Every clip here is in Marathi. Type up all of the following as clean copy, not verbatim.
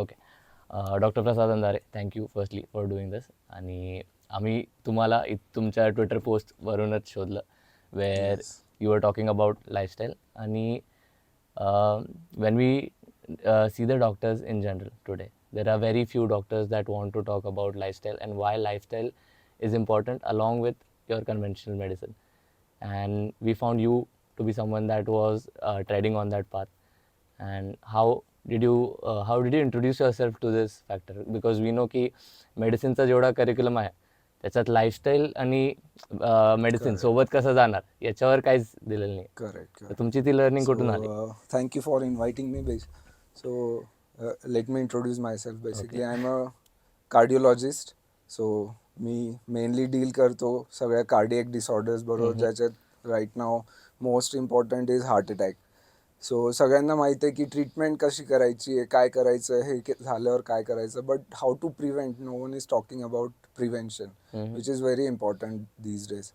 Okay. Doctor Prasad Andhare, thank you firstly for doing this. आणि आम्ही तुम्हाला तुमच्या ट्विटर पोस्टवरूनच शोधलं, where Yes. You are talking about lifestyle. आणि when we see the doctors in general today, there are very few doctors that want to talk about lifestyle and why lifestyle is important along with your conventional medicine. And we found you to be someone that was treading on that path. And how did you introduce yourself to this factor? Because we know की मेडिसिनचा जेवढा करिक्युलम आहे त्याच्यात लाईफस्टाईल आणि मेडिसिन Correct. सोबत कसं जाणार याच्यावर काहीच दिलेलं नाही. Correct. तर Correct. तुमची ती लर्निंग कुठून आली? So thank you for inviting me. So let me introduce myself. Okay. Basically, I'm a cardiologist. So मी मेनली डील करतो सगळ्या कार्डियक डिसऑर्डर्स बरोबर, ज्याच्यात right now most important is heart attack. So सगळ्यांना माहिती आहे की ट्रीटमेंट कशी करायची आहे, काय करायचं आहे, हे झाल्यावर काय करायचं, but how to prevent, no one is talking about prevention which is very important these days.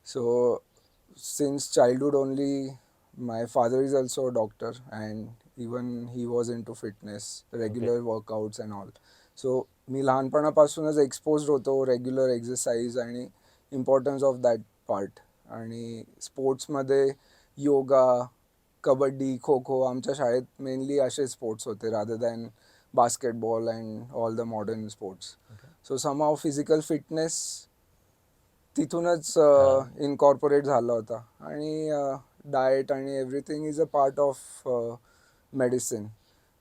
So since childhood only, my father is also a doctor and even he was into fitness, regular workouts and all. So मी लहानपणापासूनच एक्सपोज्ड होतो रेग्युलर एक्सरसाइज आणि इम्पॉर्टन्स ऑफ दॅट पार्ट. आणि स्पोर्ट्समध्ये योगा, कबड्डी, खो खो, आमच्या शाळेत मेनली असे स्पोर्ट्स होते rather than basketball and all the modern sports. So somehow physical fitness तिथूनच इनकॉर्पोरेट झाला होता. आणि डाएट आणि everything is a part of medicine,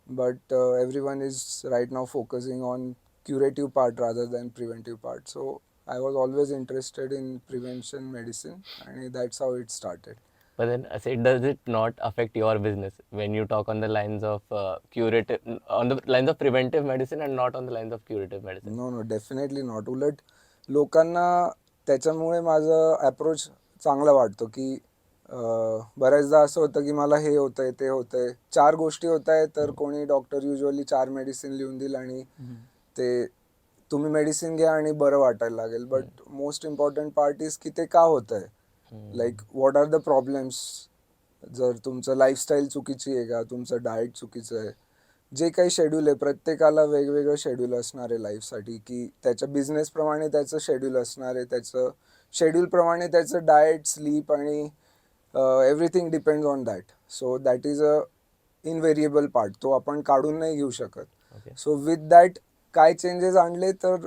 but everyone is right now focusing on curative part rather than preventive part. So I was always interested in prevention medicine and that's how it started. But then, does it not affect your business when you talk on the lines of curative, on the lines of preventive medicine and not on the lines of curative medicine? No no, definitely not. उलट लोकांना त्याच्यामुळे माझं अप्रोच चांगला वाटतो की बऱ्याचदा असं होतं की मला हे होतंय ते होतंय, 4 गोष्टी होत आहे, तर कोणी डॉक्टर युजली 4 मेडिसिन लिहून दिल आणि ते तुम्ही मेडिसिन घ्या आणि बरं वाटायला लागेल. But most important part is की ते का होत आहे, like what are the problems. जर तुमचं लाईफस्टाईल चुकीची आहे का, तुमचं डाएट चुकीचं आहे, जे काही शेड्यूल आहे, प्रत्येकाला वेगवेगळं शेड्यूल असणार आहे लाईफसाठी, की त्याच्या बिझनेसप्रमाणे त्याचं शेड्यूल असणार आहे, त्याचं शेड्यूलप्रमाणे त्याचं डाएट, स्लीप आणि everything depends on that. So that is a invariable part, तो आपण काढून नाही घेऊ शकत. सो विथ दॅट काय चेंजेस आणले तर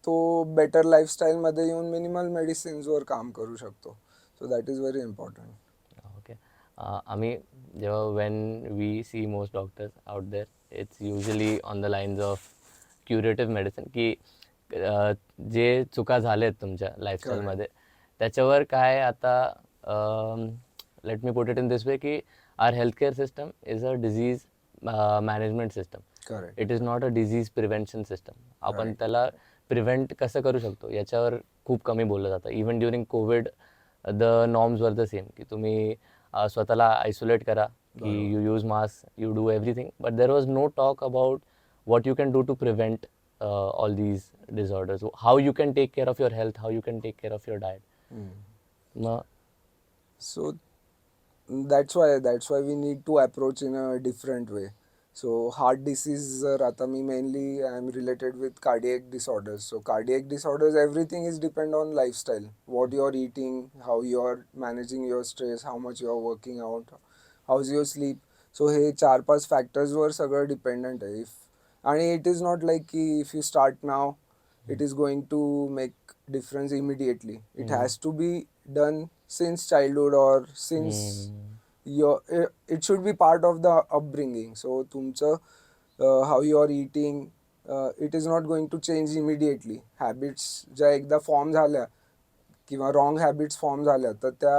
तो बेटर लाईफस्टाईलमध्ये येऊन मिनिमल मेडिसिन्सवर काम करू शकतो. So that is very important. Okay. आम्ही जेव्हा when we see most doctors out there, it's usually on the lines of curative medicine, की जे चुका झाल्यात तुमच्या लाईफस्टाईलमध्ये त्याच्यावर काय आता, let me put it in this way, की our healthcare system is a disease management system. Correct. It is not a disease prevention system. आपण त्याला प्रिव्हेंट कसं करू शकतो याच्यावर खूप कमी बोललं जातं. Even during Covid the norms were the same, की तुम्ही स्वतःला आयसोलेट करा, की you use mask, you do everything, but there was no talk about what you can do to prevent all these disorders, how you can take care of your health, how you can take care of your diet. So that's why we need to approach in a different way. So heart disease, जर आता मी mainly I am related with cardiac disorders. So cardiac disorders, everything is depend on lifestyle, what you are eating, how you are managing your stress, how much you are working out, how's your sleep. So हे 4-5 फॅक्टर्सवर सगळं डिपेंडंट आहे. आणि इट इज नॉट लाईक की if you start now it is going to make difference immediately. It has to be done since childhood or since your it should be part of the upbringing. So तुमचं how you are eating, it is not going to change immediately. Habits ज्या एकदा फॉर्म झाल्या किंवा रॉंग हॅबिट्स फॉर्म झाल्या तर त्या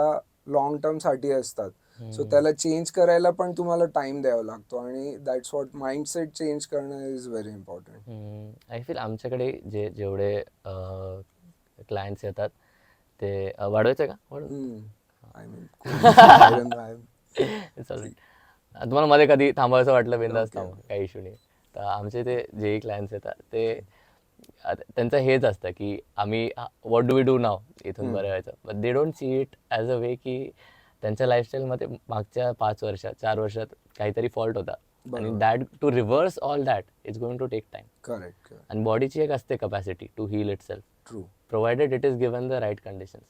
लॉंग टर्मसाठी असतात. सो त्याला चेंज करायला पण तुम्हाला टाइम द्यावा लागतो आणि दॅट्स वॉट माइंडसेट चेंज करणं is very important. I feel आमच्याकडे जेवढे क्लायंट्स येतात ते वाढवायचं का? आय मीन चालेल. तुम्हाला मध्ये कधी थांबायचं वाटलं बिंदास थांबा, काही इश्यू नाही. तर आमचे ते जेही क्लायंट्स येतात ते त्यांचं हेच असतं की आम्ही what do we do now इथून बरं व्हायचं. But they don't see it as a way की त्यांच्या लाईफस्टाईलमध्ये मागच्या 5 वर्षात 4 वर्षात काहीतरी फॉल्ट होता आणि बरोबर. That to reverse all that is going to take time. Correct. आणि बॉडीची एक असते capacity to heal itself, true. Provided it is given the right conditions.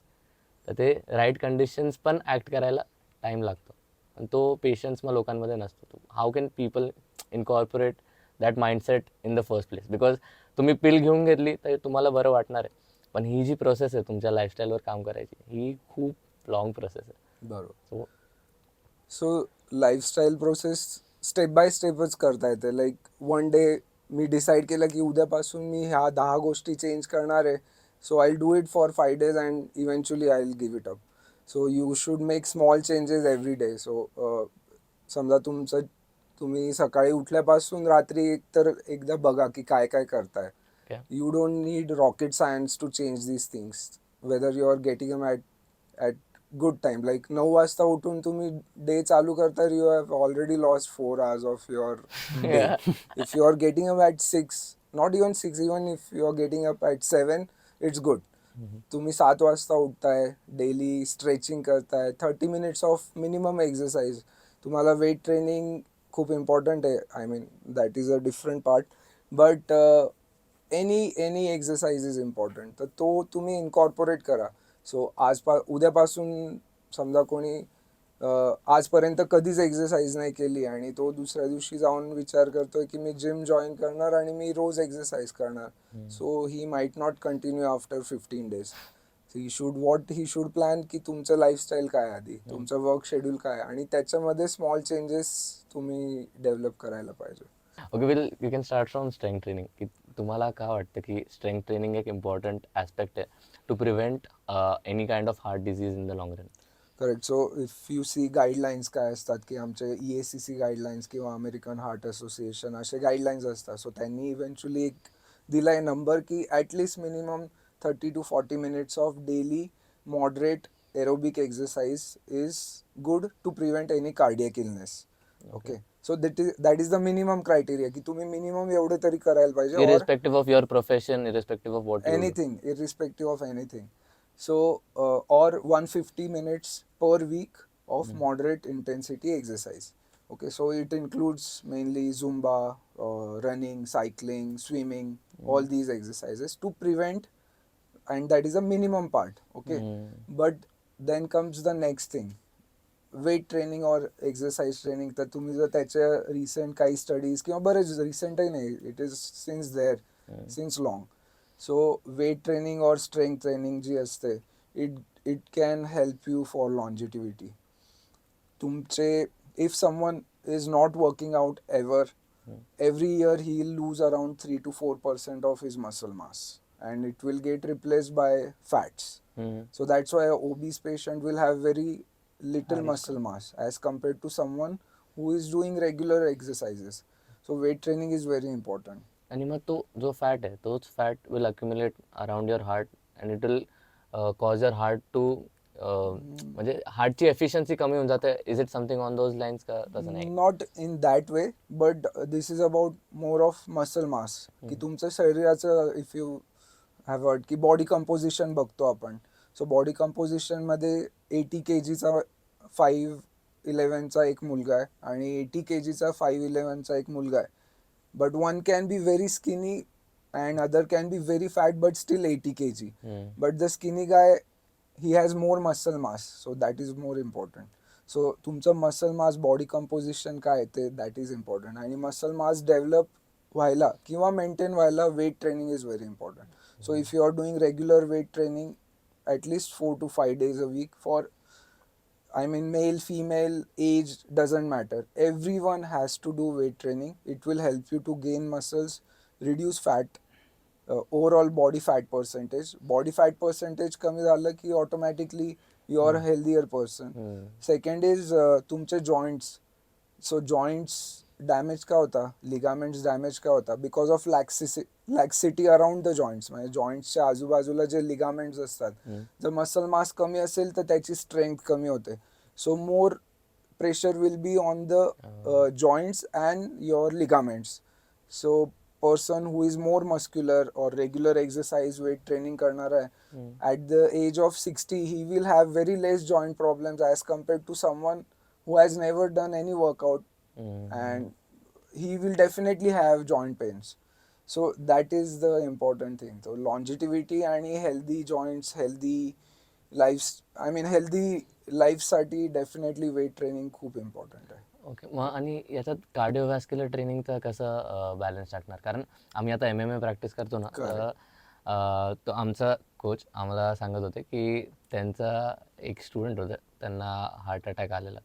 तर ते राईट कंडिशन्स पण ॲक्ट करायला टाईम लागतो, आणि तो पेशन्स मग लोकांमध्ये नसतो. How can people incorporate that mindset in the first place? Because तुम्ही पिल घेऊन घेतली तर तुम्हाला बरं वाटणार आहे, पण ही जी प्रोसेस आहे तुमच्या लाईफस्टाईलवर काम करायची, ही खूप लॉंग प्रोसेस आहे. बरोबर. So so lifestyle process step by स्टेपच करता येते. लाईक वन डे मी डिसाईड केलं की उद्यापासून मी ह्या 10 गोष्टी चेंज करणार आहे. So I do it for 5 days and eventually I will give it up. So you should make small changes every day. So समजा तुम्ही सकाळी उठल्यापासून रात्री एकदा बघा की काय काय करताय. okay. You don't need rocket science to change these things. Whether you are getting them at good time. Like 9 वाजता उठून तुम्ही डे चालू करता, you have already lost 4 hours of your day. If you are getting up at 6, not even 6, even if you are getting up at 7, it's good. तुम्ही 7 वाजता उठताय, डेली स्ट्रेचिंग करताय, 30 minutes ऑफ मिनिमम एक्सरसाइज. तुम्हाला वेट ट्रेनिंग खूप इम्पॉर्टंट आहे. I mean that is a different part. But any exercise is important. तर तो तुम्ही इनकॉर्पोरेट करा. सो उद्यापासून समजा कोणी आजपर्यंत कधीच एक्सरसाइज नाही केली आणि तो दुसऱ्या दिवशी जाऊन विचार करतोय की मी जिम जॉईन करणार आणि मी रोज एक्सरसाइज करणार. So he might not continue after 15 days. He should plan की तुमचं लाईफस्टाईल काय आधी, तुमचं वर्क शेड्यूल काय, आणि त्याच्यामध्ये स्मॉल चेंजेस तुम्ही डेव्हलप करायला पाहिजे. Okay, will you can start from strength training. की तुम्हाला काय वाटतं की स्ट्रेंथ ट्रेनिंग एक इम्पॉर्टंट ॲस्पेक्ट आहे to prevent any kind of heart disease in the long run? Correct. So if you see guidelines काय असतात की आमचे EACC गाईडलाईन्स किंवा अमेरिकन हार्ट असोसिएशन असे गाईडलाईन्स असतात. सो त्यांनी इव्हेंच्युअली एक दिला आहे नंबर की at least minimum 30 to 40 minutes of daily moderate aerobic exercise is good to prevent any cardiac illness. Okay. So that is the minimum criteria की तुम्ही मिनिमम एवढं तरी करायला पाहिजे. Irrespective of your profession, irrespective of what you do. anything, irrespective of anything. So or 150 minutes per week of moderate intensity exercise. Okay, so it includes mainly Zumba, running, cycling, swimming, all these exercises to prevent, and that is a minimum part. Okay. But then comes the next thing, weight training और एक्सरसाइज ट्रेनिंग. तर तुम्ही जर त्याच्या रिसेंट काही स्टडीज किंवा बरेच रिसेंटही नाही, it is since there since long. So weight training और स्ट्रेंथ ट्रेनिंग जी असते, it can help you for longevity. तुमचे if someone is not working out ever, every year he'll lose around 3 to 4% of his muscle mass, and it will get replaced by fats. So that's why a obese patient will have very little muscle mass as compared to someone who is doing regular exercises. So weight training is very important. आणि मग तो जो फॅट आहे तोच fat will accumulate around your heart and it will cause your heart to म्हणजे हार्टची एफिशियन्सी कमी होऊन जाते. Is it something on those lines का तसं नाही? Not in that way, but this is about more of muscle mass. की तुमचं शरीराचं, इफ यू हॅव हर्ड की बॉडी कंपोजिशन बघतो आपण. सो बॉडी कंपोजिशनमध्ये 80 kgचा 5'11" एक मुलगा आहे आणि 80 kgचा 5'11" एक मुलगा आहे. But one can be very skinny and other can be very fat but still 80 kg. But the skinny guy, he has more muscle mass, so that is more important. So तुमचं मसल मास बॉडी कंपोजिशन काय ते दॅट इज इम्पॉर्टंट. आणि मसल मास डेव्हलप व्हायला किंवा मेंटेन व्हायला weight training is very important. So if you are doing regular weight training at least 4 to 5 days a week for, I mean, male, female, age doesn't matter. Everyone has to do weight training. It will help you to gain muscles, reduce fat, overall body fat percentage. Body fat percentage कमी झालं की automatically you are healthier person. Second is तुमचे जॉईंट्स. सो जॉईंट्स डॅमेज का होता, लिगामेंट्स डॅमेज का होता, because of laxity around the joints. म्हणजे जॉईंट्सच्या आजूबाजूला जे लिगामेंट्स असतात, जर मसल मास कमी असेल तर त्याची स्ट्रेंथ कमी होते. So more pressure will be on the joints and your ligaments. So person who is more muscular or regular exercise weight training करणार आहे, at the age of 60 he will have very less joint problems as compared to someone who has never done any workout and he will definitely have joint pains. So that is the important thing. So longevity आणि healthy joints, healthy lives, I mean healthy लाईफसाठी डेफिनेटली वेट ट्रेनिंग खूप इम्पॉर्टंट आहे. ओके. मग आणि याच्यात कार्डिओव्हॅस्क्युलर ट्रेनिंगचं कसं बॅलन्स टाकणार? कारण आम्ही आता MMA प्रॅक्टिस करतो ना, तर तो आमचा कोच आम्हाला सांगत होते की त्यांचा एक स्टुडंट होतं, त्यांना हार्ट अटॅक आलेला.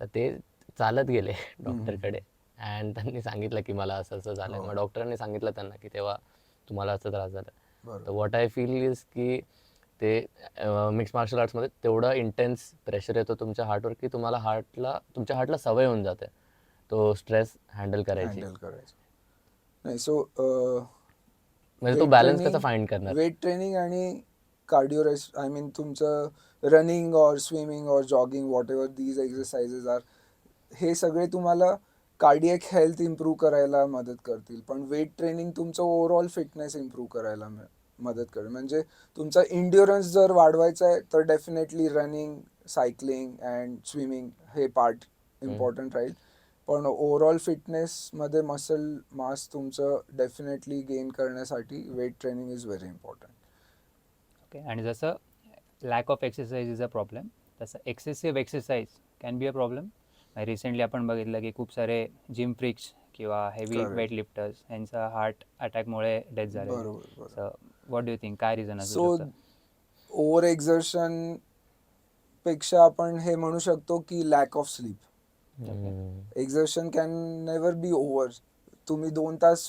तर ते चालत गेले डॉक्टरकडे अँड त्यांनी सांगितलं की मला असं असं झालं. मग डॉक्टरांनी सांगितलं त्यांना की तेव्हा तुम्हाला असं त्रास झाला. तर व्हॉट आय फील इज की ते मिक्स मार्शल आर्ट्समध्ये तेवढं इंटेन्स प्रेशर येतो तुमच्या हार्टवर की तुमच्या हार्टला सवय होऊन जाते तो स्ट्रेस हँडल करायची. नाही, सो म्हणजे तो बॅलन्स कसा फाइंड करणार? वेट ट्रेनिंग आणि कार्डिओ आय मीन तुमचं रनिंग और स्विमिंग और jogging whatever these exercises are, हे सगळे तुम्हाला कार्डियक हेल्थ इम्प्रूव्ह करायला मदत करतील. पण वेट ट्रेनिंग तुमचं ओव्हरऑल फिटनेस इम्प्रूव्ह करायला मदत करेल. म्हणजे तुमचा इंड्युरन्स जर वाढवायचा आहे तर definitely running, cycling and swimming हे पार्ट इम्पॉर्टंट राहील. पण ओव्हरऑल फिटनेसमध्ये मसल मास तुमचं डेफिनेटली गेन करण्यासाठी weight training is very important. Okay. आणि जसं lack of exercise is a problem, तसं excessive exercise can be a problem. Recently आपण बघितलं की खूप सारे जिम फ्रिक्स किंवा हेवी वेट लिफ्टर्स यांचा हार्ट अटॅकमुळे डेथ झालेली. So what do you think, काय रिझन असू शकतं? ओव्हर एक्झर्शन पेक्षा आपण हे म्हणू शकतो की lack of sleep. Exertion can never be over. तुम्ही 2 तास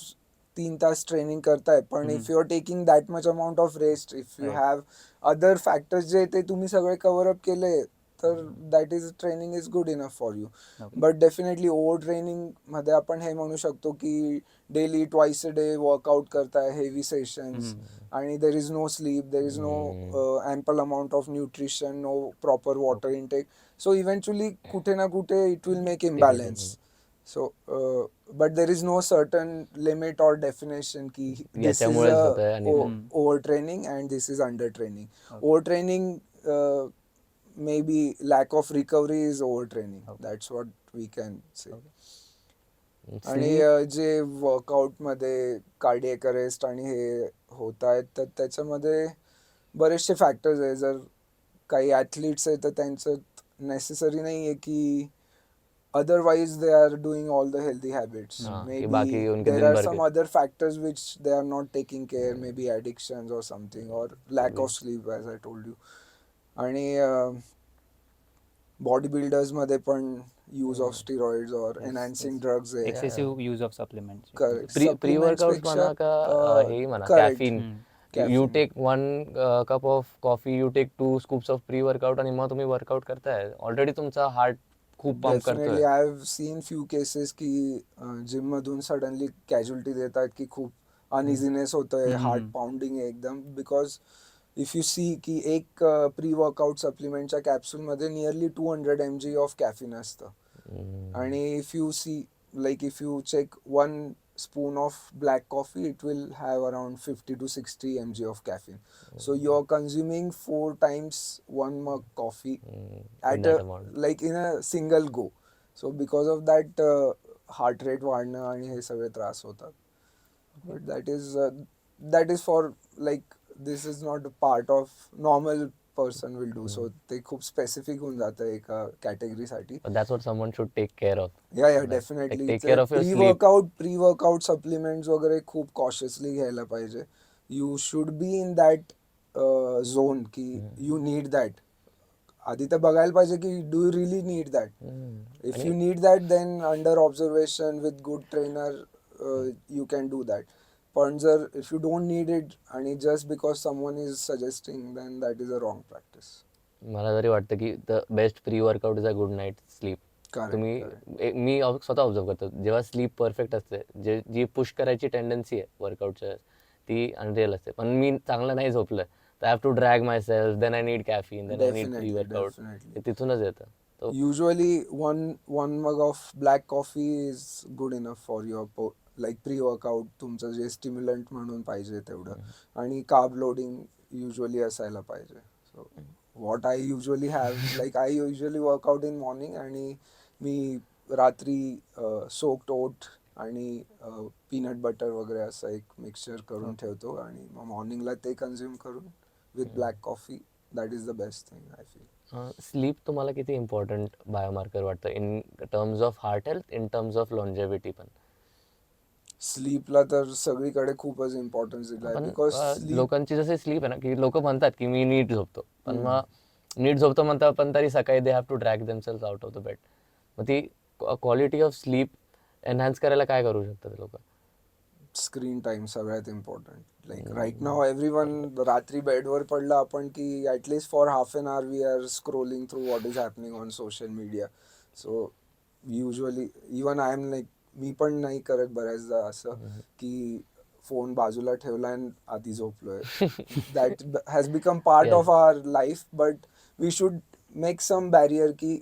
3 तास ट्रेनिंग करताय, पण if you are taking that much amount of rest, if you have other factors जे ते तुम्ही सगळे कव्हर अप केले, तर that is training is good enough for you. But definitely over training मध्ये आपण हे म्हणू शकतो की daily twice a day workout करताय, हेवी सेशन्स, आणि देर is no sleep, there is no ample amount of nutrition, no proper water intake. So eventually कुठे ना कुठे it will make imbalance. So but there is no certain limit or definition की this is overtraining and this is undertraining. Overtraining maybe lack of recovery is overtraining. That's what we can say. आणि जे वर्कआउटमध्ये कार्डियक अरेस्ट आणि हे होत आहेत, तर त्याच्यामध्ये बरेचसे फॅक्टर्स आहे. जर काही ॲथलीट्स आहे तर त्यांचं नेसेसरी नाही आहे की otherwise they are doing all the healthy habits. Maybe there are some other factors which they are not taking care, maybe addictions or something, or lack of sleep as I told you. आणि बॉडी बिल्डर्स मध्ये पण यूज ऑफ स्टिरॉइड्स और एनहान्सिंग ड्रग्स आहे. Excessive use of supplements. Pre workout म्हणा का हे म्हणा caffeine. You take 1 cup of coffee, you take 2 scoops of pre-workout आणि मग तुम्ही वर्कआउट करताय, ऑलरेडी तुमचा हार्ट खूप पंप करतोय. Definitely I have seen few cases की जिम मधून सडनली कॅज्युअलिटी देतात की खूप अनइझीनेस होतोय, हार्ट पाउंडिंग आहे एकदम. बिकॉज इफ यू सी की एक प्री वर्कआउट सप्लिमेंटच्या कॅप्सूलमध्ये नियरली 200 mg ऑफ कॅफिन असतं. आणि if you see like if you check 1 spoon of black coffee, it will have around 50 to 60 mg of caffeine. So you're consuming 4 times 1 mug coffee at in a single go. So because of that heart rate वाढणं आणि हे सगळे त्रास होतात. But that is for like this is not a part of normal person will do. So ते खूप स्पेसिफिक होऊन जातं एका कॅटेगरीसाठी. That's what someone should take care of. Yeah definitely. Take care of your sleep. Pre workout supplements वगैरे खूप कॉशियसली घ्यायला पाहिजे. You should be in that zone की यू नीड दॅट. आधी तर बघायला पाहिजे की do you really need that. If you need that then under observation with good trainer you can do that. पण जर if you don't need it आणि just because someone is suggesting, then that is a wrong practice. मला तरी वाटतं की the best pre workout is a good night sleep. तुम्ही मी स्वतः ऑब्झर्व करतो, जेव्हा स्लीप परफेक्ट असते, जी पुश करायची टेंडन्सी आहे वर्कआउटच्या ती अनरिअल असते. पण मी चांगलं नाही झोपलं तर I have to drag myself, then I need caffeine, then I need pre workout. तिथूनच येतं. Usually one mug of black coffee is good enough for your like pre-workout. तुमचं जे स्टिम्युलंट म्हणून पाहिजे तेवढं. आणि कार्ब लोडिंग युजली असायला पाहिजे. So what I usually have, like I usually work out in morning आणि मी रात्री soaked oat आणि पीनट बटर वगैरे असं एक मिक्सचर करून ठेवतो आणि मग मॉर्निंगला ते कन्झ्युम करून with black coffee. That is the best thing I feel. Sleep तुम्हाला किती इम्पॉर्टंट बायोमार्कर वाटतं in terms of heart health, in terms of longevity पण? स्लीपला तर सगळीकडे खूपच इम्पॉर्टन्स दिला आहे पण बिकॉज स्लीप. लोकांची जशी स्लीप आहे ना, की लोक म्हणतात की मी नीट झोपतो, पण मग नीट झोपतो म्हणतात पण तरी सकाळी they have to drag themselves out of the bed. मग ती क्वालिटी ऑफ स्लीप एनहान्स करायला काय करू शकतात लोक? स्क्रीन टाइम सगळ्यात important. Like right now everyone रात्री बेडवर पडलं आपण की at least for half an hour we are scrolling through what is happening on social media. So usually even I am like, मी पण नाही करत बऱ्याचदा असं की फोन बाजूला ठेवला आणि आधी झोपलोय. That has become part Yes. Of our life, but we should make some barrier की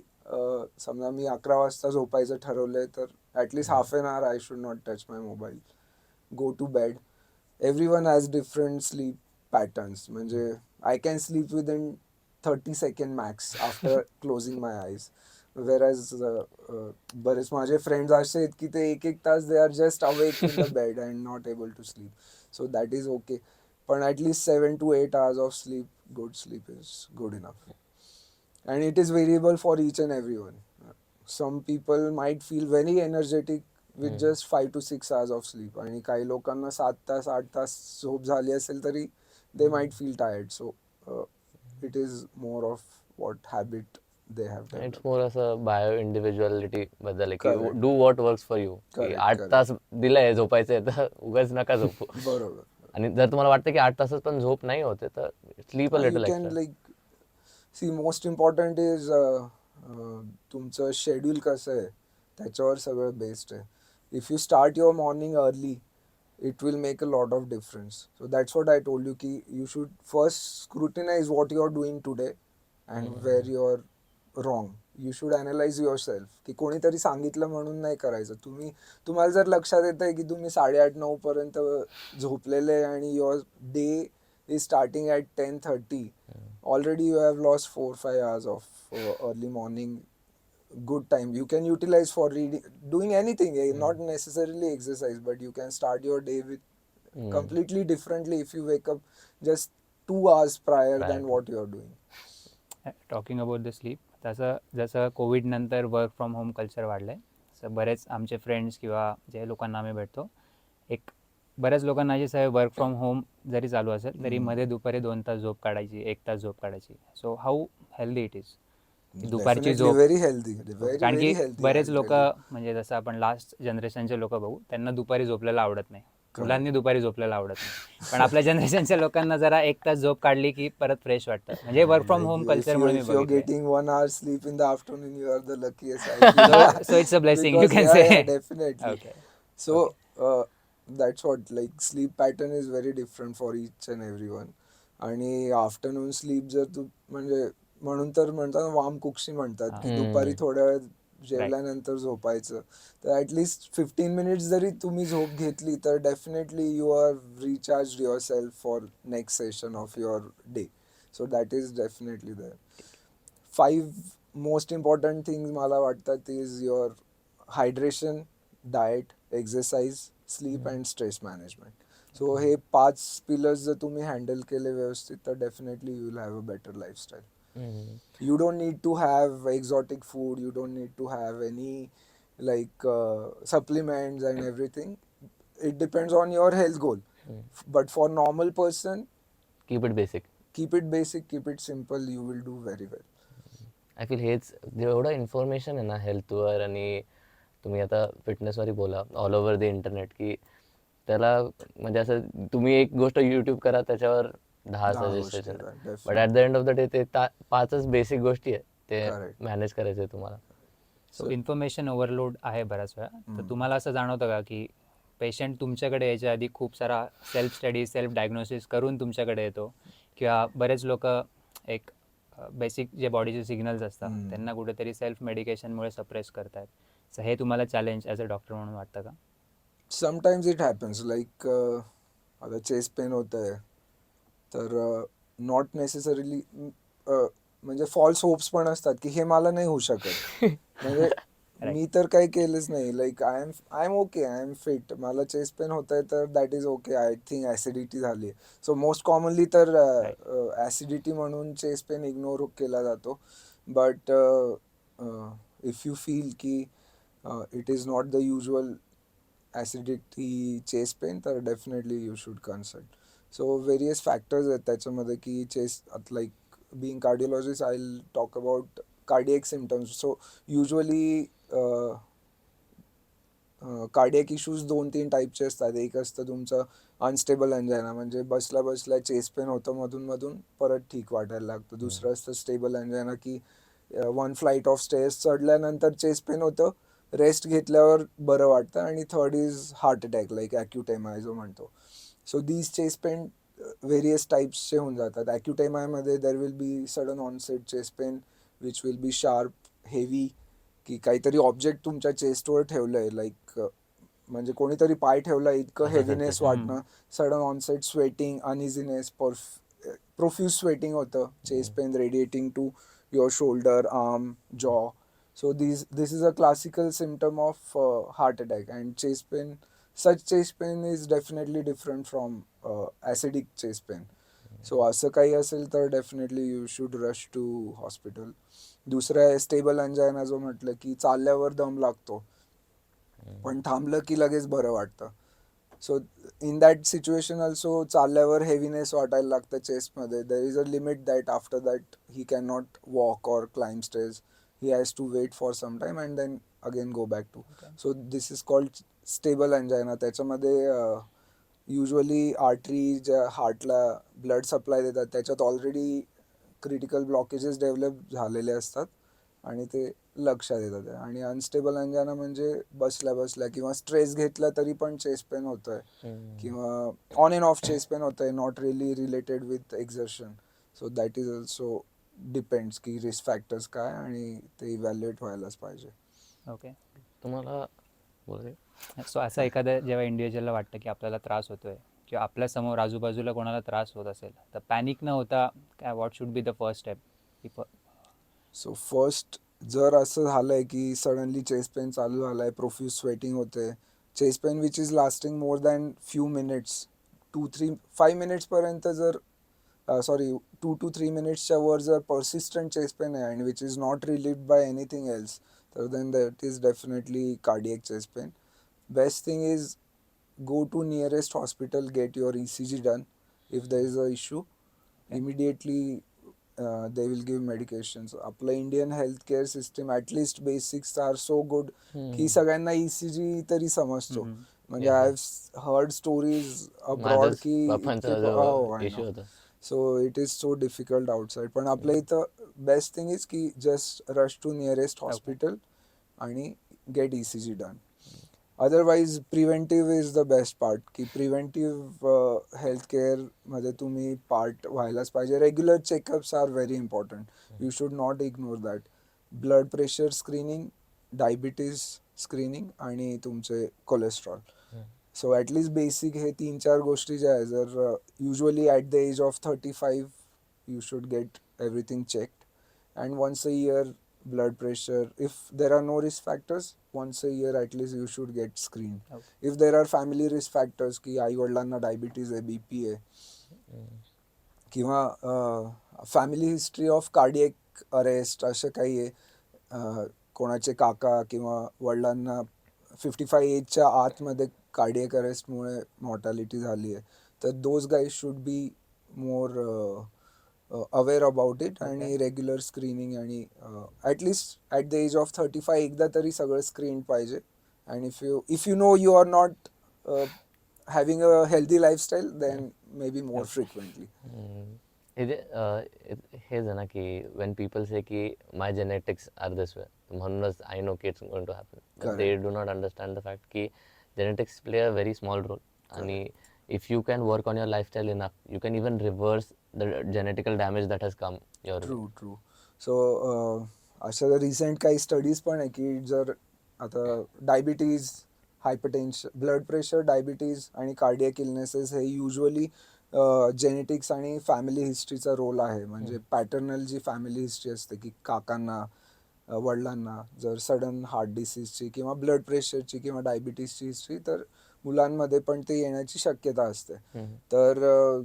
समजा मी 11 वाजता झोपायचं ठरवलंय तर at least half an hour I should not touch my mobile, go to bed. Everyone has different sleep patterns. म्हणजे I can sleep within 30 second max after closing my eyes. Whereas बरेच माझे फ्रेंड्स असे आहेत की ते एक एक तास they are just awake in the bed and not able to sleep. So that is okay. पण at least 7 to 8 hours of sleep, good sleep is good enough. And it is variable for each and everyone. Some people might feel very energetic with just 5 to 6 hours of sleep, आणि काही लोकांना 7 तास 8 तास झोप झाली असेल तरी they might feel tired. So it is more of what habit they have it's developed. मोर असं बायो इंडिव्हिज्युअलिटी बद्दल आहे की Correct. Do what works for you. की Correct, 8 correct. तास दिलंय झोपायचंय तर उगाच नका झोपू. बरोबर. आणि जर तुम्हाला वाटतं की 8 तासात पण झोप नाही होते तर sleep a You little can extra. like see, most important is तुमचं शेड्यूल कसं आहे त्याच्यावर सगळं बेस्ड आहे. If you start your morning early it will make a lot of difference. So that's what I told you ki you should first scrutinize what you are doing today and where you are wrong. You should analyze yourself की कोणीतरी सांगितलं म्हणून नाही करायचं. तुम्हाला जर लक्षात येत आहे की तुम्ही 8:30-9 पर्यंत झोपलेले आणि your day is starting at 10:30, already you have lost 4-5 hours of early morning good time you can utilize for reading, doing anything, not necessarily exercise, but you can start your day with completely differently if you wake up just 2 hours prior than what you are doing. Talking about the sleep, तसं जसं कोविड नंतर वर्क फ्रॉम होम कल्चर वाढलं आहे, सो बरेच आमचे फ्रेंड्स किंवा जे लोकांना आम्ही भेटतो, एक बऱ्याच लोकांना अशी सवय वर्क फ्रॉम होम जरी चालू असेल तरी मध्ये दुपारी 2 तास झोप काढायची, 1 तास झोप काढायची. So how healthy it is दुपारची Definitely झोप? very healthy, very कारण very की healthy, बरेच I'll लोक tell you. म्हणजे जसं आपण लास्ट जनरेशनचे लोक बघू, त्यांना दुपारी झोपलेला आवडत नाही, मुलांनी दुपारी झोपलेला आवडत नाही. पण आपल्या जनरेशनच्या लोकांना जरा 1 तास झोप काढली की परत फ्रेश वाटतं. म्हणजे वर्क फ्रॉम होम कल्चरमुळे मी If you're बघितलंय. getting 1 hour sleep in the afternoon, you are the luckiest, I feel. So it's a blessing, you Because can yeah, say. definitely. Okay. So that's what, like sleep pattern is very different for each and everyone. आणि आफ्टरनून स्लीप जर तू म्हणजे म्हणून तर म्हणतात वाम कुक्षी म्हणतात की दुपारी थोड्या वेळ जेवल्यानंतर झोपायचं, तर ॲटलिस्ट 15 मिनिट्स जरी तुम्ही झोप घेतली तर definitely you are recharge yourself for next session of your day. So that is definitely there. 5 most important things मला वाटतात is your hydration, diet, exercise, sleep and stress management. So हे 5 पिलर्स जर तुम्ही हँडल केले व्यवस्थित तर definitely you will have a better lifestyle. You don't need to have exotic food, you don't need to have any like supplements and everything. It depends on your health goal. But for normal person, keep it basic. keep it basic, keep it simple, you will do very well. I feel हेच जेवढं इन्फॉर्मेशन आहे ना हेल्थवर, आणि तुम्ही आता फिटनेसवरही बोला ऑल ओव्हर द इंटरनेट, की त्याला म्हणजे असं तुम्ही एक गोष्ट यूट्यूब करा त्याच्यावर 10 गोष्टी सजेशन आहेत, आहे, definitely. But at the end of the day ते 5च बेसिक गोष्टी आहे ते Correct. मॅनेज करायचे आहे तुम्हाला. सो इन्फॉर्मेशन ओव्हरलोड आहे बऱ्याच वेळा. तर तुम्हाला असं जाणवतं का की पेशंट तुमच्याकडे यायच्या आधी खूप सारा सेल्फ स्टडी, सेल्फ डायग्नोसिस करून तुमच्याकडे येतो, किंवा बरेच लोक एक बेसिक जे बॉडीचे सिग्नल्स असतात त्यांना कुठेतरी सेल्फ मेडिकेशनमुळे सप्रेस करतात? सो हे तुम्हाला चॅलेंज ॲज अ डॉक्टर म्हणून वाटतं का? Sometimes it happens, like आता चेस्ट पेन होत आहे तर नॉट नेसेसरीली म्हणजे फॉल्स होप्स पण असतात की हे मला नाही होऊ शकत. म्हणजे मी तर काही केलंच नाही. Like I am okay, I am fit. मला चेस्ट पेन होत आहे तर that is okay. I think acidity झाली. सो मोस्ट कॉमनली तर राईट. ॲसिडिटी म्हणून चेस्ट पेन इग्नोर केला जातो. बट इफ यू फील की it is not the usual acidity chest pain, तर definitely you should consult. So various factors आहेत त्याच्यामध्ये की chest, like being cardiologist, I'll talk about cardiac symptoms. So usually cardiac issues 2-3 टाईपचे असतात. एक असतं तुमचं अनस्टेबल अंजायना, म्हणजे बसल्या बसल्या चेस्ट पेन होतं मधून मधून, परत ठीक वाटायला लागतं. दुसरं असतं स्टेबल अंजायना, की वन फ्लाईट ऑफ स्टेअर्स चढल्यानंतर चेस्ट पेन होतं, रेस्ट घेतल्यावर बरं वाटतं. आणि third is heart attack, like acute M I जो म्हणतो. So these chest pain various टाईप्सचे होऊन जातात. ॲक्यूट एम आयमध्ये there will be sudden onset chest pain which will be sharp, heavy, की काहीतरी ऑब्जेक्ट तुमच्या चेस्टवर ठेवलं आहे, लाईक म्हणजे कोणीतरी पाय ठेवला इतकं हेवीनेस वाटणं, sudden onset sweating, uneasiness, profuse sweating होतं, chest pain radiating to your shoulder, arm, jaw. So this is a classical symptom of heart attack. And chest pain, such chest pain is definitely different from acidic chest pain. So असं काही असेल तर definitely you should rush to hospital. दुसरं आहे स्टेबल अंजायना, जो म्हटलं की चालल्यावर दम लागतो पण थांबलं की लगेच बरं वाटतं. So in that situation also चालल्यावर हेवीनेस वाटायला लागतं चेस्टमध्ये. There is a limit that after that he can not walk और climb stairs. He has to wait for some time and then again go back to. So this is called stable angina. त्याच्यामध्ये युजली आर्टरी ज्या हार्टला ब्लड सप्लाय देतात त्याच्यात ऑलरेडी क्रिटिकल ब्लॉकेजेस डेव्हलप झालेले असतात आणि ते लक्षात येतात. आणि अनस्टेबल अंजाना म्हणजे बसल्या बसल्या किंवा स्ट्रेस घेतला तरी पण चेस्ट पेन होत आहे, किंवा on and of chest pain होत आहे, not really related with exertion. So that is also depends की रिस्क फॅक्टर्स काय, आणि ते इव्हॅल्युएट व्हायलाच पाहिजे. ओके. तुम्हाला बोल. सो असं एखादं जेव्हा इंडिव्हिज्युअलला वाटतं की आपल्याला त्रास होतोय किंवा आपल्या समोर आजूबाजूला कोणाला त्रास होत असेल, तर पॅनिक न होता काय, what should be the first step? So first, जर असं झालंय की सडनली चेस्ट पेन चालू झालाय, प्रोफ्यूज स्वेटिंग होते, chest pain which is lasting more than few minutes, 2-3-5 मिनिट्सपर्यंत, जर सॉरी 2 to 3 मिनिट्सच्या वर जर पर्सिस्टंट चेस्ट पेन आहे आणि which is not relieved by anything else, तर then that is definitely cardiac chest pain. Best thing is go to nearest hospital, get your ECG done. If there is a issue, immediately they will give medications. आपलं Indian health care system at least basics are so good की सगळ्यांना ECG तरी समजतो. म्हणजे I have heard stories abroad माझ्याच की इतके, पप्पांचा हो आय नो. इश्यू होता. So it is so difficult outside. पण आपल्या इथं बेस्ट थिंग इज की just rush to nearest hospital आणि get ECG done. Otherwise preventive is the best part, की प्रिव्हेंटिव्ह हेल्थ केअरमध्ये तुम्ही पार्ट व्हायलाच पाहिजे. Regular checkups are very important. You should not ignore that. Blood pressure screening, diabetes screening आणि तुमचे कोलेस्ट्रॉल. सो ॲटलिस्ट बेसिक हे 3-4 गोष्टी ज्या आहे, जर usually at the age of 35 you should get everything checked. And once a year blood pressure. If there are no risk factors, once a year at least you should get screened. Okay. If there are family risk factors की आई वडिलांना डायबिटीज आहे, BP आहे, किंवा family history of cardiac arrest असं काही आहे, कोणाचे काका किंवा वडिलांना 55 एजच्या आतमध्ये कार्डियक अरेस्टमुळे मॉर्टॅलिटी झाली आहे, तर those guys should be more aware about it. आणि रेग्युलर स्क्रीनिंग, आणि at least at the age of 35 एकदा तरी सगळं स्क्रीन पाहिजे. And if you know you are not having a healthy lifestyle, then maybe more frequently. हेच आहे ना की वेन पीपल से की माय जेनेटिक्स आर दिस वे, म्हणूनच आय नो की it's going to happen, but they do not understand the fact की genetics play a very small role. आणि if you can work on your lifestyle enough, you can even reverse the genetical damage that has come your way. True. So अशा रिसेंट काही स्टडीज पण आहे की जर आता diabetes, hypertension, blood pressure, diabetes आणि कार्डियक इलनेसेस हे युजली जेनेटिक्स आणि फॅमिली हिस्ट्रीचा रोल आहे. म्हणजे पॅटर्नल जी फॅमिली हिस्ट्री असते की काकांना वडिलांना जर सडन हार्ट डिसीजची किंवा ब्लड प्रेशरची किंवा डायबिटीसची हिस्ट्री, तर मुलांमध्ये पण ते येण्याची शक्यता असते. तर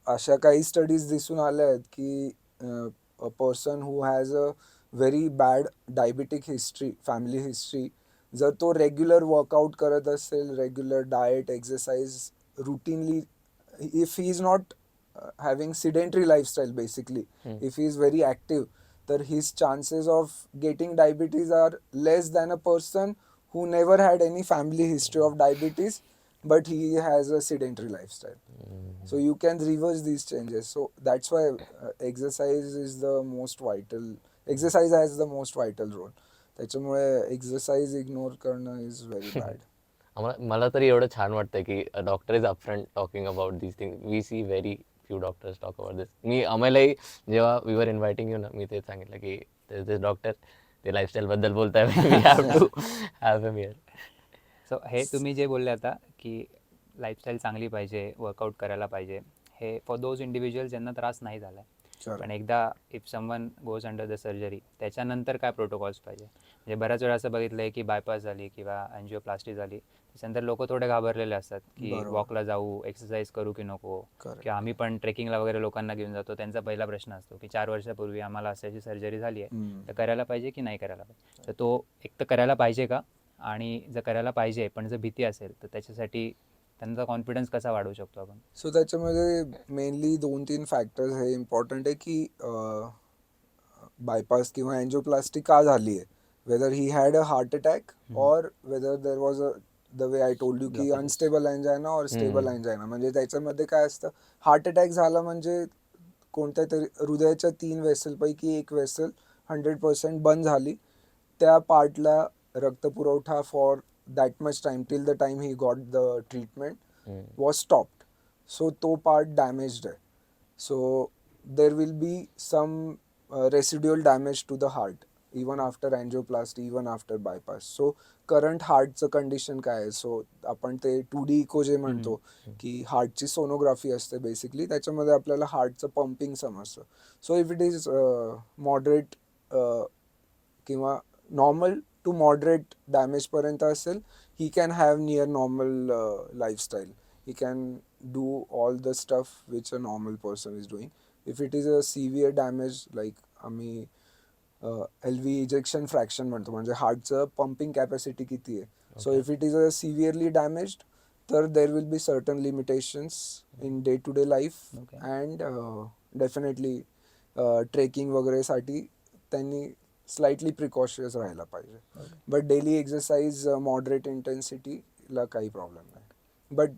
अशा काही स्टडीज दिसून आल्या आहेत की a person who has a very bad diabetic history, family history, जर तो रेग्युलर वर्कआउट करत असेल, regular diet, exercise routinely, if he is not having sedentary lifestyle basically, if he is very active, तर his chances of getting diabetes are less than a person who never had any family history of diabetes but he has a sedentary lifestyle. So you can reverse these changes. So that's why exercise is the most vital, exercise has the most vital role. त्याच्यामुळे एक्सरसाइज इग्नोर करणं इज व्हेरी बॅड. मला तरी एवढं छान वाटतं की doctor is upfront talking about this thing. We see very few doctors talk about this. आम्हालाही जेव्हा वी वर इन्व्हायटिंग यू ना, मी तेच सांगितलं की दिस डॉक्टर ते लाईफस्टाईलबद्दल बोलताय, we have to have him here. So हे तुम्ही जे बोलले आता की लाईफस्टाईल चांगली पाहिजे, वर्कआउट करायला पाहिजे, हे फॉर दोज इंडिव्हिज्युअल ज्यांना त्रास नाही झाला आहे. पण एकदा if someone goes under the surgery, त्याच्यानंतर काय प्रोटोकॉल्स पाहिजे? म्हणजे बऱ्याच वेळा असं बघितलं आहे की बायपास झाली किंवा अँजिओप्लास्टी झाली, त्याच्यानंतर लोक थोडे घाबरलेले असतात की वॉकला जाऊ, एक्सरसाइज करू की नको, किंवा आम्ही पण ट्रेकिंगला वगैरे लोकांना घेऊन जातो, त्यांचा पहिला प्रश्न असतो की 4 वर्षापूर्वी आम्हाला अशाची सर्जरी झाली आहे, तर करायला पाहिजे की नाही करायला पाहिजे? तर तो एक तर करायला पाहिजे का, आणि जर करायला पाहिजे पण जर भीती असेल तर त्याच्यासाठी त्यांचा कॉन्फिडन्स कसा वाढवू शकतो आपण? सो त्याच्यामध्ये मेनली 2-3 फॅक्टर्स हे इम्पॉर्टंट आहे की बायपास किंवा अँजिओप्लास्टी का झाली आहे, whether he had a heart attack और whether there was a, the way I told you की अनस्टेबल अँजायना और स्टेबल अँजायना. म्हणजे त्याच्यामध्ये काय असतं, हार्ट अटॅक झाला म्हणजे कोणत्या तरी हृदयाच्या 3 वेसलपैकी एक वेसल 100% बंद झाली, त्या पार्टला रक्तपुरवठा for that much time till the time he got the treatment was stopped. So तो पार्ट डॅमेज्ड आहे. So there will be some residual damage to the heart even after angioplasty, even after bypass. So current हार्टचं कंडिशन काय आहे? सो आपण ते 2D इको जे म्हणतो की हार्टची सोनोग्राफी असते बेसिकली, त्याच्यामध्ये आपल्याला हार्टचं पंपिंग समजतं. So if it is moderate किंवा नॉर्मल टू मॉडरेट डॅमेजपर्यंत असेल, he can have near normal lifestyle. He can do all the stuff which a normal person is doing. If it is a severe damage, like आम्ही LV ejection fraction म्हणतो, म्हणजे हार्टचं पंपिंग कॅपॅसिटी किती आहे. So if it is a severely damaged, तर there will be certain limitations in day to day life and definitely trekking वगैरेसाठी त्यांनी स्लाइटली प्रिकॉशियस राहायला पाहिजे. बट डेली एक्सरसाइज मॉडरेट इंटेन्सिटीला काही प्रॉब्लेम नाही. But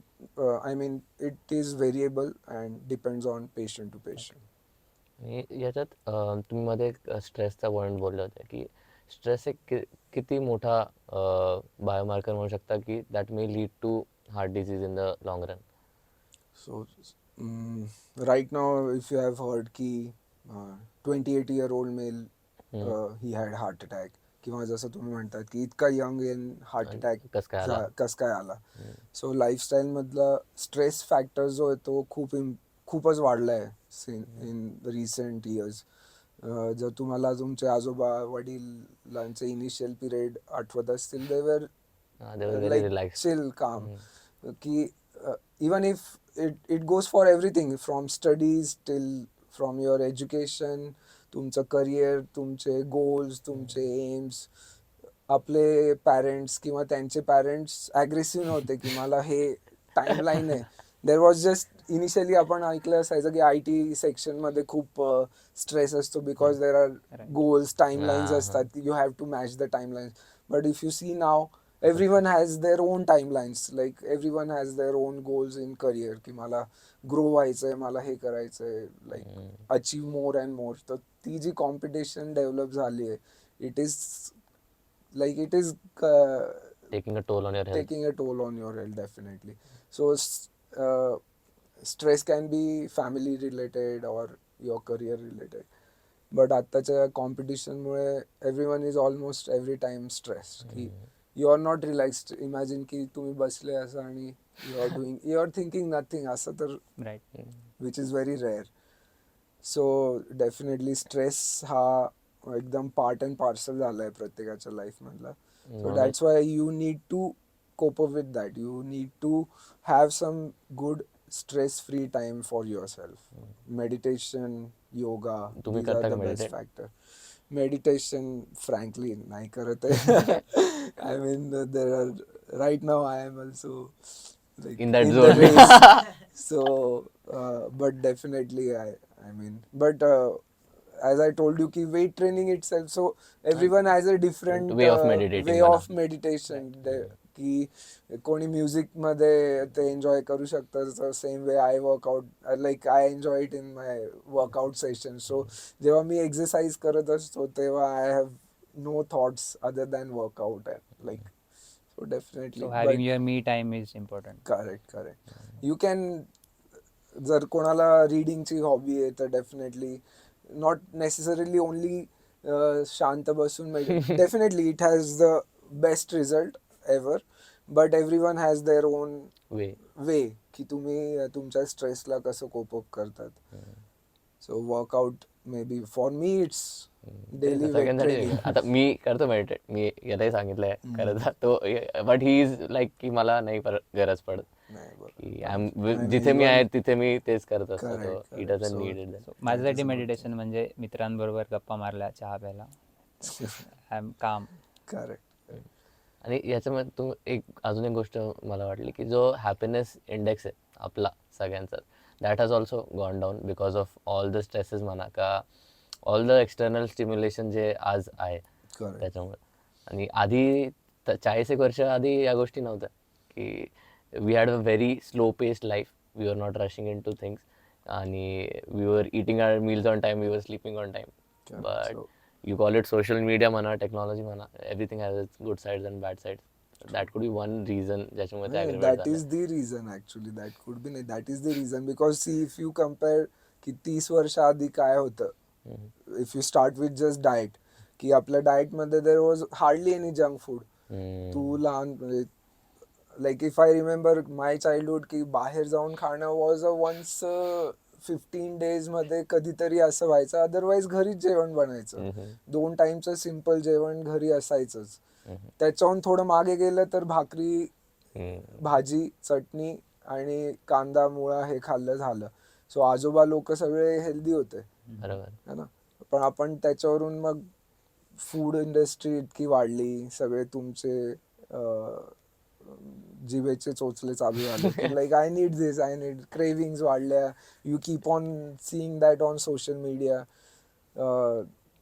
I mean, it is variable and depends on patient to patient. आणि याच्यात तुम्ही मध्ये एक स्ट्रेसचा पॉईंट बोलले होते की स्ट्रेस एक किती मोठा बायोमार्कर म्हणू शकता की that may lead to heart disease in the long run. So right now, if you have heard ki 28-year-old male he had heart attack, किंवा जसं तुम्ही म्हणतात की इतका यंग इन हार्ट अटॅक कस काय आला. सो लाईफस्टाईलमधला स्ट्रेस फॅक्टर जो आहे तो खूपच वाढला आहे इन रिसेंट इयर्स. जर तुम्हाला तुमचे आजोबा वडिलांचे इनिशियल पिरियड आठवत असतील, दे वर लाईक चिल काम, की even if it goes for everything from studies till from your education, तुमचं करिअर, तुमचे गोल्स, तुमचे एम्स. आपले पॅरेंट्स किंवा त्यांचे पॅरेंट्स ॲग्रेसिव्ह नव्हते की मला हे टाईमलाईन आहे. देर वॉज जस्ट इनिशियली आपण ऐकलं असायचं की IT सेक्शनमध्ये खूप स्ट्रेस असतो because there are goals, timelines असतात, you have to match the timelines. But if you see now, everyone has their own timelines, like everyone has their own goals in career, की मला ग्रो व्हायचंय, मला हे करायचंय, like achieve more and more. तर ती जी कॉम्पिटिशन डेव्हलप झाली आहे, it is taking a toll on your health. taking a toll on your health, definitely. So stress can be family related or your career related, but आत्ताच्या कॉम्पिटिशनमुळे everyone is almost every time stressed, की you are not relaxed. Imagine की तुम्ही बसले असं आणि यू आर थिंकिंग नथिंग, असं तर which is very rare. So definitely stress हा एकदम पार्ट अँड पार्सल झालाय प्रत्येकाच्या लाईफ मधला. सो म्हणून that's why you need to cope up with that. You need to have some good stress free time for yourself. Meditation, yoga, तुम्ही these are करता का the best meditate? factor. Meditation, frankly, nahi karat hai. I mean, there are, right now I am also like In that in the zone. race. So but definitely I mean, but as I told you ki weight training itself, so everyone has a different Way of meditating way म्हणा. of meditation. की कोणी म्युझिक मध्ये ते एन्जॉय करू शकतं, same way I workout, like I enjoy it in my workout session. So जेव्हा मी एक्सरसाइज करत असतो तेव्हा I have no thoughts other than workout, like so definitely. So having your me time is important. Correct. You can, जर कोणाला रीडिंगची हॉबी आहे तर डेफिनेटली नॉट नेसेसरीली ओनली शांत बसून definitely it has the best result ever, but everyone has their own way की तुम्ही तुमच्या स्ट्रेसला कसं कोप अप करतात. So workout may be for me it's daily weight सगळ्यांसाठी ट्रेनिंग. वेगळं. आता मी करतो मेडिटेट, मी यालाही सांगितलंय करत तो, बट ही इज लाईक की मला नाही गरज पडत. जिथे मी आहे तिथे मी तेच करत असतो. Correct. It doesn't So, need it. So माझ्यासाठी मेडिटेशन म्हणजे मित्रांबरोबर गप्पा मारल्या, चहा प्यायला. आय एम काम. करेक्ट. आणि याच्यामध्ये तू अजून एक गोष्ट मला वाटली की जो हॅपीनेस इंडेक्स आहे आपला सगळ्यांचा, that has also gone down because of all the stresses म्हणा का ऑल द एक्सटर्नल स्टिम्युलेशन जे आज आहे त्याच्यामुळे. आणि आधी 40 एक वर्ष आधी या गोष्टी नव्हत्या की we had a very slow paced life, we were not rushing in to things, आणि we were eating our meals on time, we were sleeping on time. But you call it social media म्हणा, technology म्हणा, everything has its good sides and bad sides. That could be one reason ज्याच्यामुळे ते aggravate That झालं. is the reason actually. That could be, that is the reason, because see, if you compare की 30 वर्ष आधी काय होतं, if you start with just diet, की आपल्या डाएट मध्ये there was hardly any junk food. तू लहान म्हणजे like if I remember my childhood की बाहेर जाऊन खाणं was a once 15 days मध्ये कधीतरी असं व्हायचं, अदरवाईज घरीच जेवण बनायचं. 2 टाइमचं सिम्पल जेवण घरी असायचंच. त्याच्याहून थोडं मागे गेलं तर भाकरी, भाजी, चटणी आणि कांदा मुळा हे खाल्लं झालं. सो आजोबा लोक सगळे हेल्दी होते, है ना. पण आपण त्याच्यावरून मग फूड इंडस्ट्री इतकी वाढली, सगळे तुमचे जिभेचे चोचले चालू झाले की like I need this, I need, cravings वाढल्या. You keep on seeing that on social media.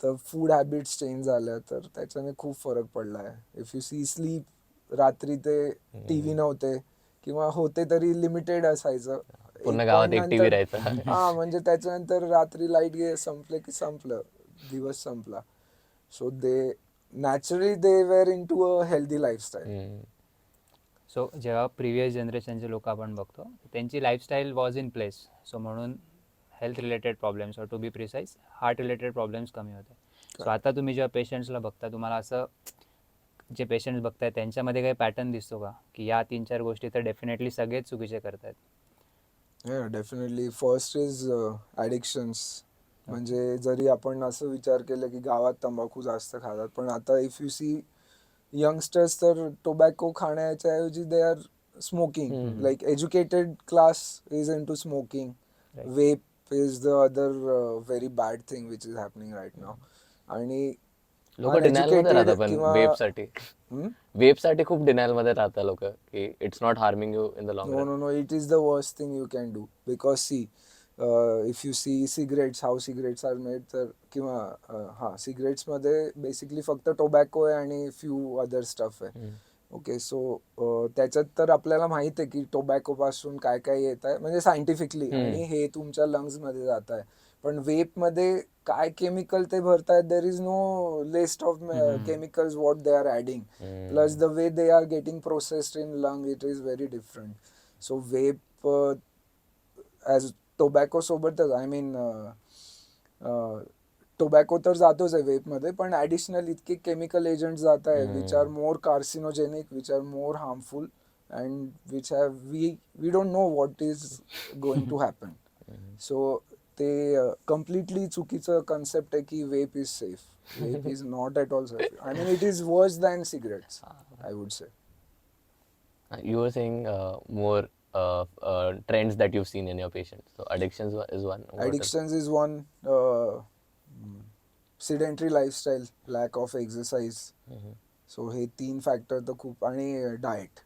तर फूड हॅबिट्स चेंज झाल्या, तर त्याच्याने खूप फरक पडला आहे. इफ यू सी स्लीप, रात्री ते टी व्ही नव्हते किंवा होते तरी लिमिटेड असायचं. पूर्ण गावात एक टीव्ही राहायचा. हा, म्हणजे त्याच्यानंतर रात्री लाईट संपले की संपलं, दिवस संपला. So they naturally they were into a healthy lifestyle. So जेव्हा प्रिव्हियस जनरेशनचे लोक आपण बघतो, त्यांची lifestyle was in place. So म्हणून हेल्थ रिलेटेड प्रॉब्लेम्स, और to be precise heart related problems कमी होते. सो आता तुम्ही जेव्हा पेशंट्सला बघता, तुम्हाला असं जे पेशंट्स बघताय त्यांच्यामध्ये काही पॅटर्न दिसतो का की या 3-4 गोष्टी तर डेफिनेटली सगळेच चुकीचे करतायत? डेफिनेटली. First is addictions. म्हणजे जरी आपण असं विचार केलं की गावात तंबाखू जास्त खातात, पण आता इफ यू सी यंगस्टर्स तर टोबॅको खाण्याच्या ऐवजी they are smoking. Like educated class is into smoking. Vape is the other very bad thing which is happening right now. आणि लोक डिनायल मध्ये राहतात, पण वेबसाठी वेबसाठी खूप डिनायल मध्ये राहतात लोक की it's not harming you in the long run. No, it is the worst thing you can do, because see, if you see cigarettes, how cigarettes are made, तर किंवा cigarettes मध्ये बेसिकली फक्त टोबॅको आहे आणि फ्यू अदर स्टफ आहे. ओके, सो त्याच्यात तर आपल्याला माहित आहे की टोबॅको पासून काय काय येत आहे, म्हणजे सायंटिफिकली, आणि हे तुमच्या लंग्स मध्ये जात आहे. पण वेप मध्ये काय केमिकल ते भरतायत, there is no list of chemicals what they are adding, plus the way they are getting processed in lung, it is very different. So vape as tobacco सोबतच, आय मीन टोबॅको तर जातोच आहे वेपमध्ये, पण ॲडिशनल इतके केमिकल एजंट्स जात आहे which are more carcinogenic, which are more harmful, and which have we don't know what is going to happen. So ते कम्प्लिटली चुकीचं कन्सेप्ट आहे की vape is safe. Vape is not at all safe. I mean it is worse than cigarettes, I would say. You were saying more trends that you've seen in your patients. So addictions is one. What else? Addictions is one. Sedentary lifestyle, lack of exercise. So हे 3 फॅक्टर तर खूप. आणि डाएट.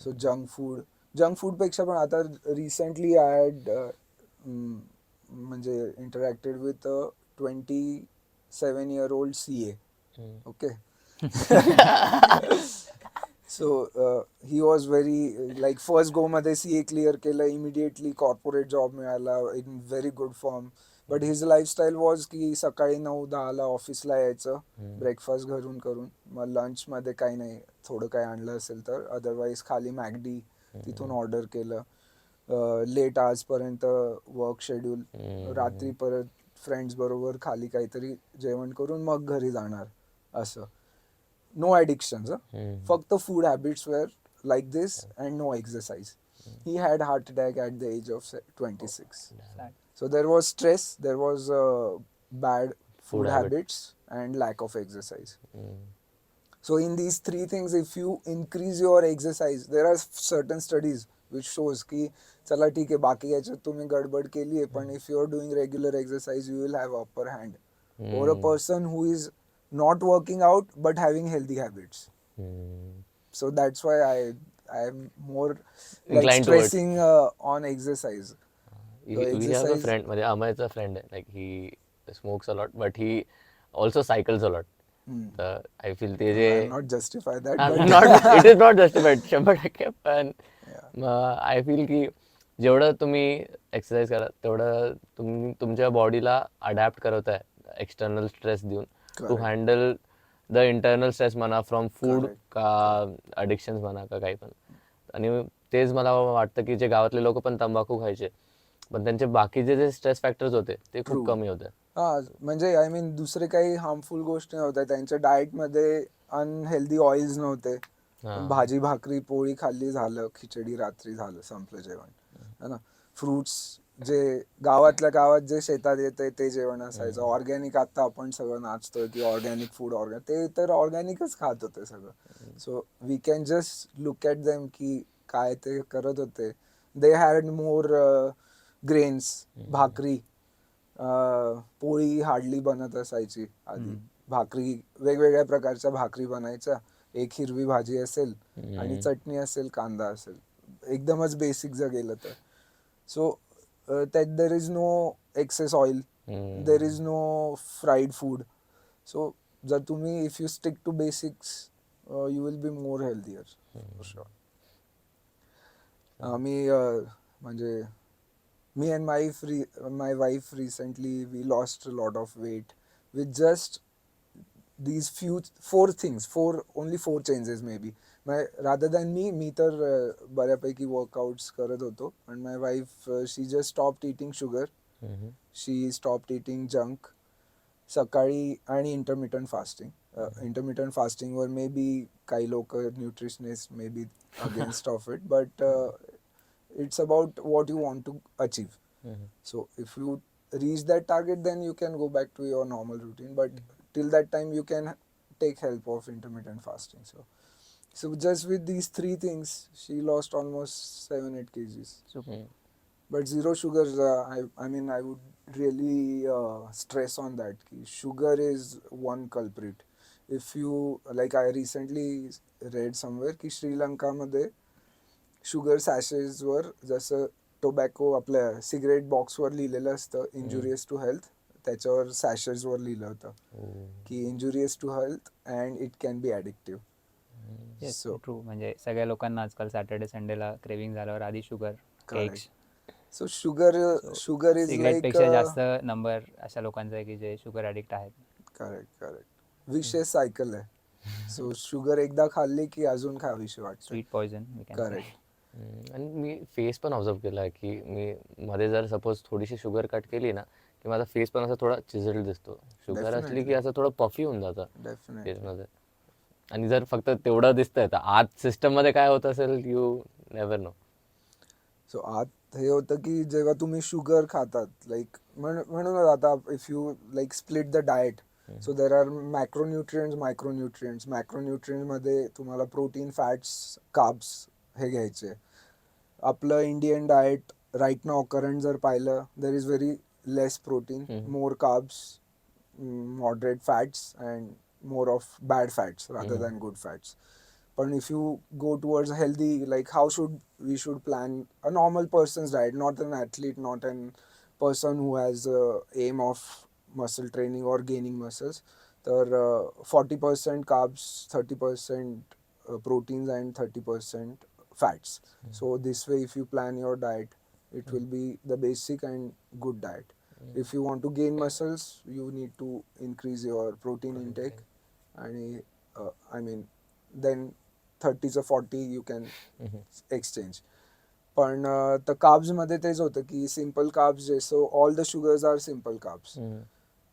सो जंक फूड पेक्षा पण आता रिसेंटली आय हॅड म्हणजे interacted with 27-year-old CA. Okay. So he was very like first go मध्ये CA क्लिअर केलं, इमिडिएटली कॉर्पोरेट जॉब मिळाला in very good form. But his lifestyle was की सकाळी 9-10ला ऑफिसला यायचं, ब्रेकफास्ट घरून करून, मग लंचमध्ये काही नाही, थोडं काही आणलं असेल तर, अदरवाईज खाली मॅकडी तिथून ऑर्डर केलं, लेट आजपर्यंत वर्क शेड्यूल, रात्री परत फ्रेंड्स बरोबर खाली काहीतरी जेवण करून मग घरी जाणार, असं. नो ॲडिक्शन्स, फक्त food habits were like this and no exercise. He had heart attack at the age of 26. So there was stress, there was bad food habits and lack of exercise. So in these 3 things, if you increase your exercise, there are certain studies which shows ki chala theek hai baki याच्यात तुम्ही गडबड केली आहे, पण if you are doing regular exercise you will have upper hand. Or a person who is not working out but having healthy habits. So that's why I am more like Inclined towards- stressing on exercise. We have a friend, म्हणजे अमयचा फ्रेंड आहे, like he smokes a lot but he also cycles a lot. तर आय फील ते जे I'll not justify that, it is not justified 100%, पण आय फील की जेवढं तुम्ही एक्सरसाइज करा तेवढं तुम्ही तुमच्या बॉडीला अडॅप्ट करवताय एक्सटर्नल स्ट्रेस देऊन, to handle the internal stress म्हणा, फ्रॉम फूड का अडिक्शन्स म्हणा का काही पण. आणि तेच मला वाटतं की जे गावातले लोक पण तंबाखू खायचे, पण त्यांचे बाकीचे जे स्ट्रेस फॅक्टर्स होते ते खूप कमी होते. हा, म्हणजे आय मीन दुसरे काही हार्मफुल गोष्टी नव्हत्या त्यांच्या डाएटमध्ये. अनहेल्दी ऑइल्स नव्हते, भाजी भाकरी पोळी खाल्ली, झालं, खिचडी रात्री झालं, संपलं जेवण, है ना. फ्रुट्स जे गावातल्या गावात जे शेतात येते ते जेवण असायचं. ऑर्गॅनिक आता आपण सगळं नाचतोय की ऑर्गॅनिक फूड, ते तर ऑर्गॅनिकच खात होते सगळं. So we can just look at them की काय ते करत होते. दे हॅड मोर ग्रेन्स, भाकरी, पोळी हार्डली बनत असायची आधी. भाकरी वेगवेगळ्या प्रकारच्या भाकरी बनायच्या, एक हिरवी भाजी असेल आणि चटणी असेल, कांदा असेल, एकदमच बेसिक जर गेलं तर. सो त्यात there is no excess oil, there is no fried food. So जर तुम्ही if you stick to basics you will be more healthier for sure. मी म्हणजे me and my wife recently we lost a lot of weight with just these only four changes maybe. Rather than me तर बऱ्यापैकी वर्कआउट्स करत होतो, and my wife she just stopped eating sugar, she stopped eating junk, सकाळी, आणि इंटरमिटंट फास्टिंग. इंटरमिटंट फास्टिंगवर मे बी काही लोक nutritionist may be against of it, but it's about what you want to achieve. So if you reach that target, then you can go back to your normal routine, but till that time you can take help of intermittent fasting. So just with these 3 things she lost almost 7-8 kgs. But zero sugar, I mean I would really stress on that ki sugar is one culprit. If you like, I recently read somewhere ki Sri Lanka मध्ये शुगर सॅशेसवर जसं टोबॅको आपल्या सिगरेट बॉक्सवर लिहिलेलं असतं इंजुरियस टू हेल्थ, त्याच्यावर सॅशेसवर लिहिलं होतं की injurious to health and it can be addictive. So true, म्हणजे सगळ्या लोकांना आजकाल सॅटर्डे संडेला क्रेविंग झाल्यावर आधी sugar, cakes. So sugar is like पेक्षा जास्त नंबर अशा लोकांचा आहे की जे शुगर ॲडिक्ट आहेत. करेक्ट. विशेष सायकल आहे. सो शुगर एकदा खाल्ली की अजून खावीशी वाटते. Sweet poison. करेक्ट. आणि मी फेस पण ऑब्झर्व केला आहे की मी मध्ये जर सपोज थोडीशी शुगर कट केली ना की माझा फेस पण असा थोडा चिझल्ड दिसतो. शुगर असली की असं थोडं पफी होऊन जातं फेसमध्ये. आणि जर फक्त तेवढं दिसतंय तर आत सिस्टम मध्ये काय होत असेल यू नेव्हर नो. सो आत हे होतं की जेव्हा तुम्ही शुगर खातात, लाईक म्हणूनच आता if you like split the diet, so there are macronutrients, micronutrients. Macronutrients मध्ये तुम्हाला प्रोटीन, फॅट्स, कार्ब्स हे घ्यायचे. आपलं इंडियन डाएट राईट नाव करंट जर पाहिलं, there is very less protein, more carbs, moderate fats, and more of bad fats rather than good fats. But if you go towards healthy, like how we should plan a normal person's diet, not an athlete, not an person who has aim of muscle training or gaining muscles. तर 40% carbs, 30% proteins, and 30% fats. So this way, if you plan your diet, it will be the basic and good diet. If you want to gain muscles, you need to increase your protein intake, and I mean, then 30 to 40 you can exchange. पण तर कार्ब्समध्ये तेच होतं की सिम्पल कार्ब्स जे, so all the sugars are simple carbs.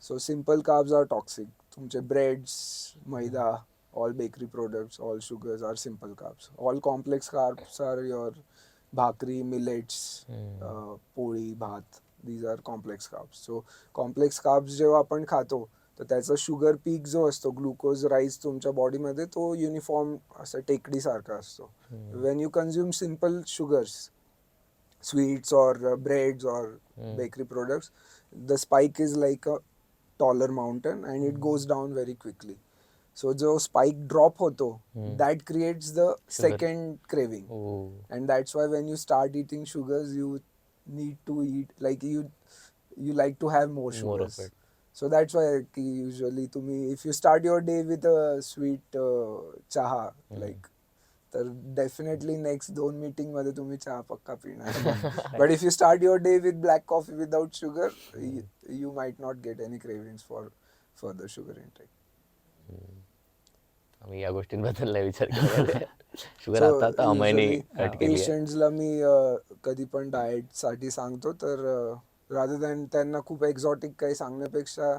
So simple carbs are toxic. तुमचे breads, maida, all bakery products, all sugars are simple carbs. All complex carbs are your bhakri, millets, poli, bhat. These are complex carbs. So complex carbs जेव्हा आपण खातो तर त्याचा शुगर पीक जो असतो, ग्लुकोज राईज तुमच्या बॉडीमध्ये, तो युनिफॉर्म असं टेकडीसारखा असतो. Wien you consume simple sugars, sweets or breads or bakery products, the spike is like a taller mountain and it goes down very quickly. So jo spike drop hoto, that creates the second craving. And that's why when you start eating sugars, you need to eat, like you like to have more sugars. More of it. So that's why usually to me, if you start your day with a sweet chaha, like, तर डेफिनेटली नेक्स्ट 2 मीटिंग मध्ये तुम्ही चहा पक्का पिणार. But if you start your day with black coffee without sugar, you might not get any cravings for further sugar intake. आम्ही या गोष्टींबद्दल नाही विचार केला. शुगर आता अमायने कट केली आहे. पेशंट्सला मी कधी पण डाएट साठी सांगतो, तर रादर दॅन त्यांना खूप एक्झॉटिक काही सांगण्यापेक्षा,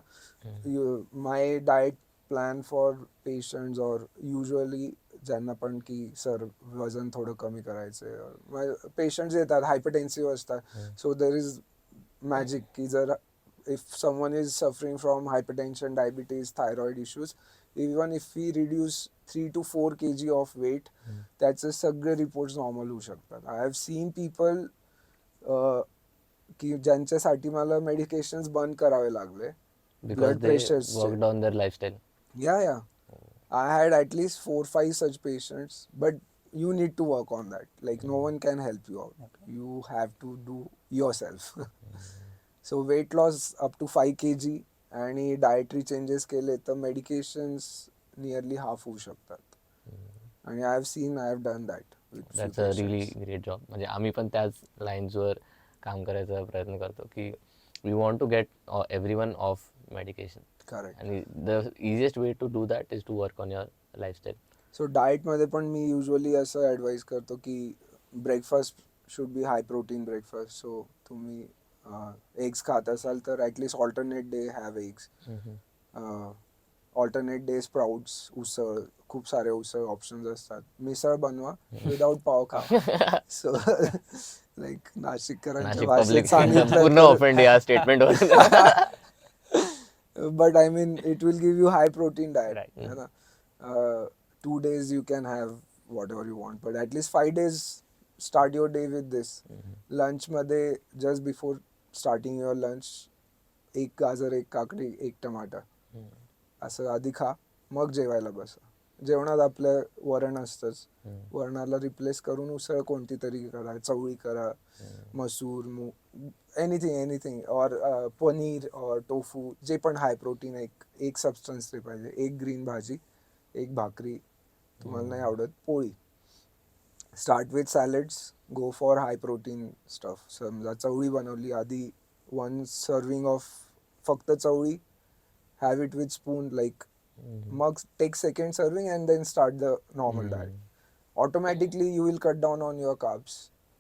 माय डाएट प्लॅन फॉर पेशंट्स और युजली ज्यांना पण की सर वजन थोडं कमी करायचं, पेशंट्स येतात हायपरटेन्सिव्ह असतात. सो देर इज मॅजिक की जर if someone is suffering from hypertension, diabetes, thyroid issues, even if we reduce 3 to 4 kg of weight, त्याचे सगळे रिपोर्ट्स नॉर्मल होऊ शकतात. आय हॅव सीन पीपल की ज्यांच्यासाठी मला मेडिकेशन्स बंद करावे लागले, Because they worked on their lifestyle. Yeah. I had at least 4-5 such patients, but you need to work on that. Like no one can help you out. You have to do yourself. So weight loss up to 5 kg आणि dietary changes केले तर medications nearly half होऊ शकतात. आणि I have done that with few That's a really patients. great job. म्हणजे आम्ही पण त्याच लाईन्सवर काम करायचा प्रयत्न करतो की we want to get everyone off medication. Correct. And the easiest way to do that is to work on your lifestyle. So डाएटमध्ये पण मी युजली असं ॲडवाईज करतो की breakfast should be high protein breakfast. So तुम्ही एग्स खात असाल तर at least alternate day have eggs, alternate day sprouts, उसळ, खूप सारे उसळ ऑप्शन्स असतात. मिसळ बनवा, विदाउट पाव खा. सो लाईक नाशिककरांच्या नाशिक भाषेत पब्लिक सांगितलं पूर्ण ऑफेंड या स्टेटमेंटवर. but I mean it will give you high protein diet. Right. है ना? 2 days you can have whatever you want, but at least 5 days start your day with this. Lunch मध्ये just before starting your lunch, एक गाजर, एक काकडी, एक टमाटर असं आधी खा, मग जेवायला बसा. जेवणात आपलं वरण असतंच, वरणाला रिप्लेस करून उसळ कोणती तरी करा, चवळी करा, मसूर, मूग, एनिथिंग और पनीर और टोफू, जे पण हाय प्रोटीन, एक सबस्टन्स ते पाहिजे. एक ग्रीन भाजी, एक भाकरी, तुम्हाला नाही आवडत पोळी. Start with salads, go for high protein stuff. समजा चवळी बनवली, आधी 1 सर्विंग ऑफ फक्त चवळी, have it with spoon, like, मग take second serving and then start the normal diet. Automatically you will cut down on your carbs.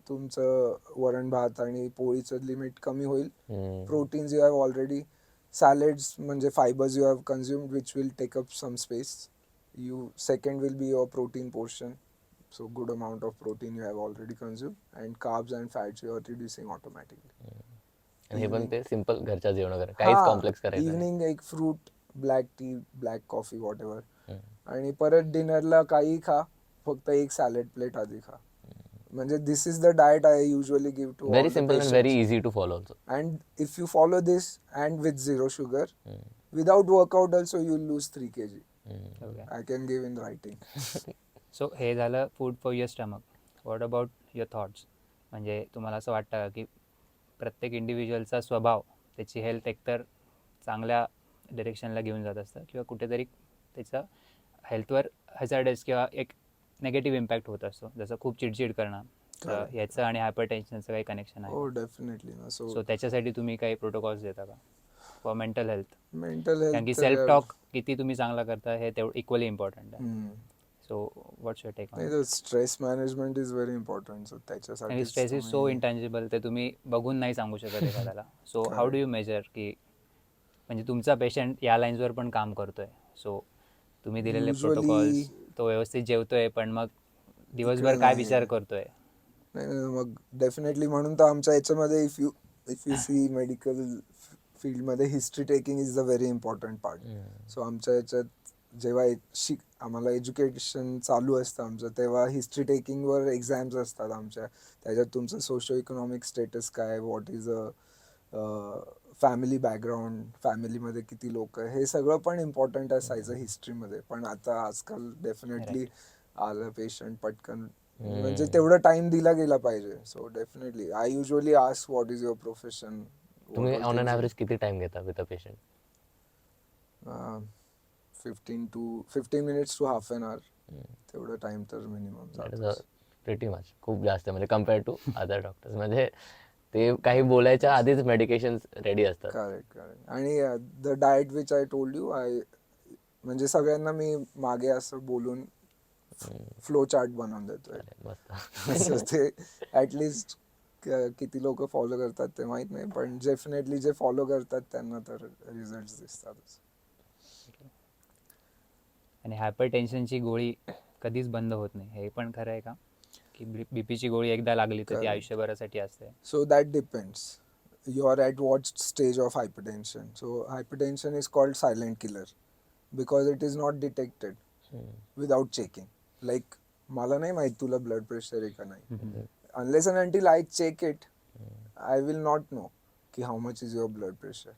तुमचं वरण भात आणि पोळीचं लिमिट कमी होईल. Proteins you have already, salads म्हणजे fibres you have consumed which will take up some space. You second will be your protein portion, so good amount of protein you have already consumed, and carbs and fats you are reducing automatically. आणि हे पण ते सिम्पल घरच्या जेवण वगैरे, काहीच कॉम्प्लेक्स करायचं नाही. इव्हनिंग एक fruit, black tea, black coffee, what ever, आणि परत डिनरला काही खा, फक्त एक सॅलड प्लेट आधी खा. म्हणजे this is the diet I usually give to very all the simple and very patients. Easy to follow also. And if you follow this and with zero sugar, without workout also you'll lose 3 kg. Okay. I can give in writing. So हे झालं food for your stomach. What about your thoughts? म्हणजे तुम्हाला असं वाटतं का की प्रत्येक इंडिव्हिज्युअलचा स्वभाव, त्याची हेल्थ एकतर चांगल्या डिरेक्शनला घेऊन जात असतं किंवा कुठेतरी त्याचं हेल्थवर हॅझार्डस किंवा एक नेगेटिव्ह इम्पॅक्ट होत असतो, जसं खूप चिडचिड करणं. तर Correct. ह्याचं आणि हायपरटेन्शनचं काही कनेक्शन आहे Oh, का? definitely. No. सो So त्याच्यासाठी तुम्ही काही प्रोटोकॉल्स देता का फॉर मेंटल हेल्थ? mental कारण की health. सेल्फ टॉक किती तुम्ही चांगला करता हे तेवढं इक्वली इम्पॉर्टंट आहे. Hmm. So what's your take on? नाही, the stress management is very important. So आणि त्याच्यासाठीच स्ट्रेस इज सो इंटँजिबल, ते तुम्ही बघून नाही सांगू शकत एखाद्याला. So how do you measure की म्हणजे तुमचा पेशंट या लाईन्सवर पण काम करतोय, सो तुम्ही दिलेले Usually प्रोटोकॉल्स, तो व्यवस्थित जेवतोय पण मग दिवसभर इकडे काय नाही. विचार करतोय? नाही, मग डेफिनेटली म्हणून तर आमच्या याच्यामध्ये इफ यू सी मेडिकल फील्डमध्ये history taking is a very important part. So आमच्या याच्यात जेव्हा आम्हाला एज्युकेशन चालू असतं आमचं, तेव्हा हिस्ट्री टेकिंगवर एक्झाम्स असतात आमच्या. त्याच्यात तुमचं सोशो इकॉनॉमिक स्टेटस काय, what is a family background, फॅमिलीमध्ये किती लोक आहे, हे सगळं पण इम्पॉर्टंट असायचं हिस्ट्रीमध्ये. पण आता आजकाल डेफिनेटली आलं पेशंट पटकन, म्हणजे तेवढा टाइम दिला गेला पाहिजे. So definitely I usually ask what is your profession. तुम्ही ऑन अन ॲव्हरेज किती टाइम घेता with a patient? 15 minutes to half an hour. तेवढं टाइम तर मिनिमम दॅट इज जातोच. प्रिटी मच, खूप जास्त म्हणजे कम्पेअर टू अदर डॉक्टर्स. म्हणजे ते काही बोलायच्या आधीच मेडिकेशन रेडी असतात. करेक्ट. आणि the diet which I told you, म्हणजे सगळ्यांना मी मागे असं बोलून फ्लो चार्ट बनवून देतोय. मस्त. So ते ॲटलिस्ट किती लोक फॉलो करतात ते माहित नाही, पण डेफिनेटली जे फॉलो करतात त्यांना तर रिझल्ट दिसतातच. आणि हायपरटेन्शनची गोळी कधीच बंद होत नाही, हे पण खरं आहे का? की बीपीची गोळी एकदा लागली तर ती Correct. आयुष्यभरासाठी असते? So that depends. You are at what stage of hypertension. So hypertension is called silent killer because it is not detected without checking. Like मला नाही माहित तुला ब्लड प्रेशर आहे का नाही. Unless and until I check it, I will not know की how much is your blood pressure.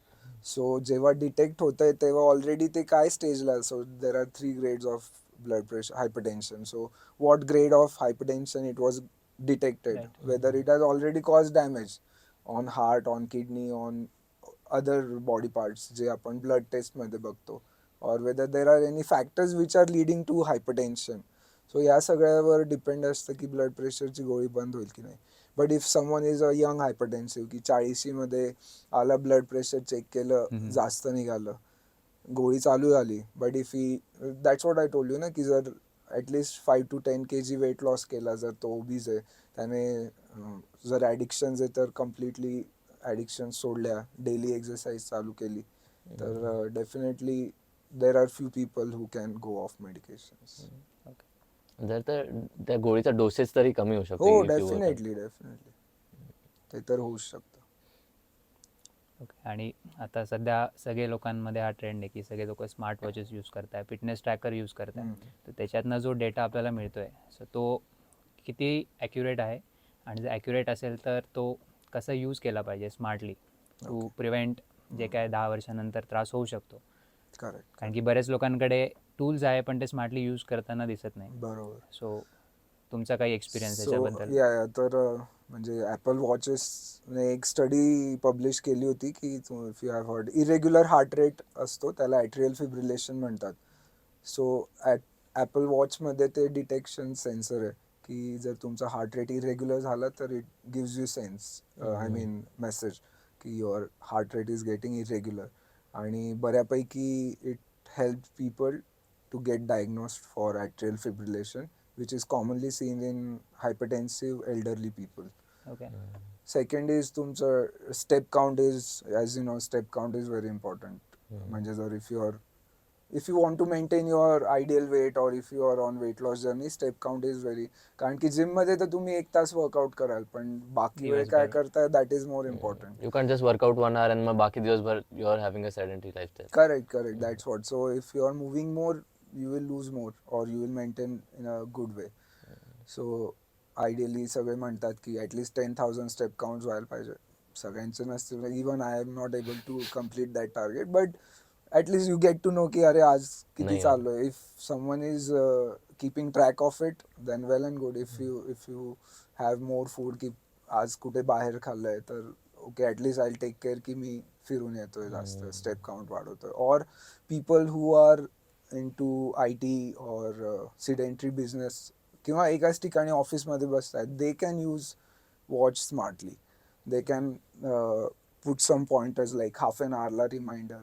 So जेव्हा डिटेक्ट होतंय तेव्हा ऑलरेडी ते काय स्टेजला. So there are 3 grades of blood pressure hypertension. So what grade of hypertension it was detected, Right. whether it has already caused damage on heart, on kidney, on other body parts जे आपण blood test मध्ये बघतो, or whether there are any factors which are leading to hypertension. So या सगळ्यावर डिपेंड असतं की ब्लड प्रेशरची गोळी बंद होईल की नाही. But if someone is a young hypertensive, की 40मध्ये आला, ब्लड प्रेशर चेक केलं, जास्त निघालं, गोळी चालू झाली, but if he that's what I told you ना, की जर at least 5 to 10 kg weight loss केला, जर तो ओबीज आहे, त्याने जर ॲडिक्शन्स आहे तर कम्प्लिटली ॲडिक्शन सोडल्या, डेली एक्सरसाइज चालू केली, तर definitely there are few people who can go of medications. जर तर त्या गोळीचा डोसेस तरी कमी होऊ शकतो. हो, डेफिनेटली ते तर होऊच शकतं. ओके. आणि आता सध्या सगळे लोकांमध्ये हा ट्रेंड आहे की सगळे लोक स्मार्ट वॉचेस यूज करत आहे, फिटनेस ट्रॅकर यूज करत आहे. तर त्याच्यातनं जो डेटा आपल्याला मिळतो आहे, सो तो किती ॲक्युरेट आहे, आणि जर ॲक्युरेट असेल तर तो कसा यूज केला पाहिजे स्मार्टली टू प्रिव्हेंट जे काय 10 वर्षानंतर त्रास होऊ शकतो? करेक्ट. कारण की बऱ्याच लोकांकडे टूल्स आहे पण ते स्मार्टली यूज करताना दिसत नाही. बरोबर. सो तुमचा काही एक्सपिरियन्स सो याच्याबद्दल? या तर म्हणजे ॲपल वॉचेसने एक स्टडी पब्लिश केली होती की if you have heard, irregular heart rate असतो त्याला ॲट्रियल फिब्रिलेशन म्हणतात. सो ॲपल वॉचमध्ये ते डिटेक्शन सेन्सर आहे की जर तुमचा हार्ट रेट इरेग्युलर झाला तर it gives you sense, I mean message, की your heart rate is getting irregular. आणि बऱ्यापैकी it help people to get diagnosed for atrial fibrillation, which is commonly seen in hypertensive elderly people. Okay. Second is तुमचं step count is, as you know, step count is very important. म्हणजे जर if you want to maintain your ideal weight और if you are on weight loss journey step count is very, कारण की जिममध्ये तर तुम्ही 1 तास वर्कआउट कराल पण बाकी वेळ काय दिवसभर. करताय that is more important. You can't just work out 1 hour and मग बाकी दिवसभर you are having a sedentary lifestyle. Correct, that's what. So if you are moving more you will lose more or you will maintain in a good way. So ideally सगळे म्हणतात की ॲटलिस्ट 10,000 स्टेप काउंट्स व्हायला पाहिजे. सगळ्यांचं नसतं, even I am not able to complete that target, but at least you get to know की अरे आज किती नाही चाललोय. If someone is keeping track of it then well and good. If you have more food की आज कुठे बाहेर खाल्लंय तर okay at least I take care की मी फिरून येतोय जास्त, स्टेप काउंट वाढवतोय. Or people who are into I T or sedentary business किंवा एकाच ठिकाणी ऑफिसमध्ये बसतात, they can use watch smartly. They can put some pointers like half an आवरला रिमाइंडर,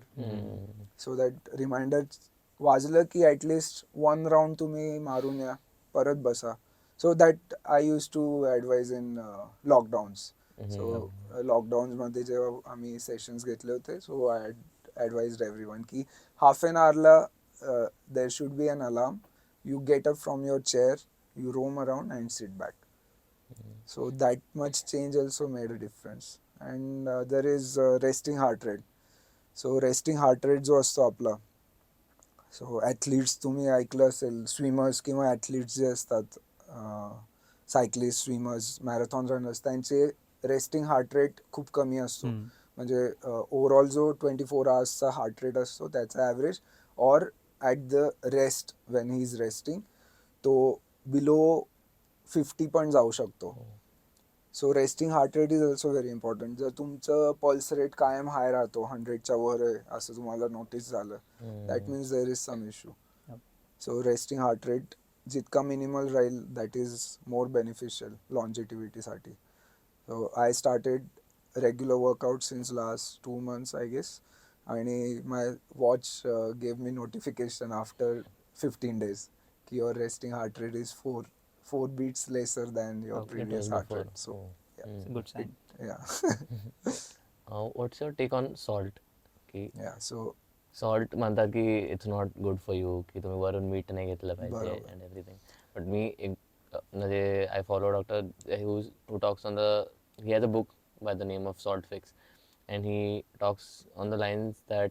सो दॅट रिमाइंडर वाजलं की ॲटलिस्ट 1 राऊंड तुम्ही मारून या, परत बसा. So that I use to advise in lockdowns. So लॉकडाऊन्समध्ये जेव्हा आम्ही सेशन्स घेतले होते, सो आय ॲडवाइज्ड एव्हरीवन की हाफ एन आवरला there should be an alarm. You get up from your chair, you roam around and sit back. So that much change also made a difference. And there is resting heart rate. So resting heart rate जो असतो आपला, सो ॲथलीट्स तुम्ही ऐकलं असेल, स्विमर्स किंवा ॲथलीट्स जे असतात, सायक्लिस्ट, स्विमर्स, मॅरेथॉन रनर्स, त्यांचे रेस्टिंग हार्ट रेट खूप कमी असतो. म्हणजे ओव्हरऑल जो 24 आवर्सचा हार्ट रेट असतो त्याचा average, or at the rest when he is resting तो बिलो 50 पण जाऊ शकतो. So resting heart rate is also very important. जर तुमचं पल्स रेट कायम हाय राहतो, 100च्या वर आहे असं तुम्हाला नोटीस झालं, that means there is some issue. So resting heart rate जितका मिनिमल राहील दॅट इज मोर बेनिफिशियल लॉन्जिटिव्हिटीसाठी. So I started regular workout since last 2 months I guess, आणि my watch gave me notification after 15 days की your resting heart rate is 4 beats lesser than your Okay. previous was heart before. rate. So It's a good sign. yeah. What's your take on salt? की Yeah, so सॉल्ट म्हणतात की it's not good for you, की तुम्ही वरून मीठ नाही घेतलं पाहिजे बरोबर. And everything. बट मी एक म्हणजे I follow doctor who talks on the, he has a book by the name of salt fix, and he talks on the lines that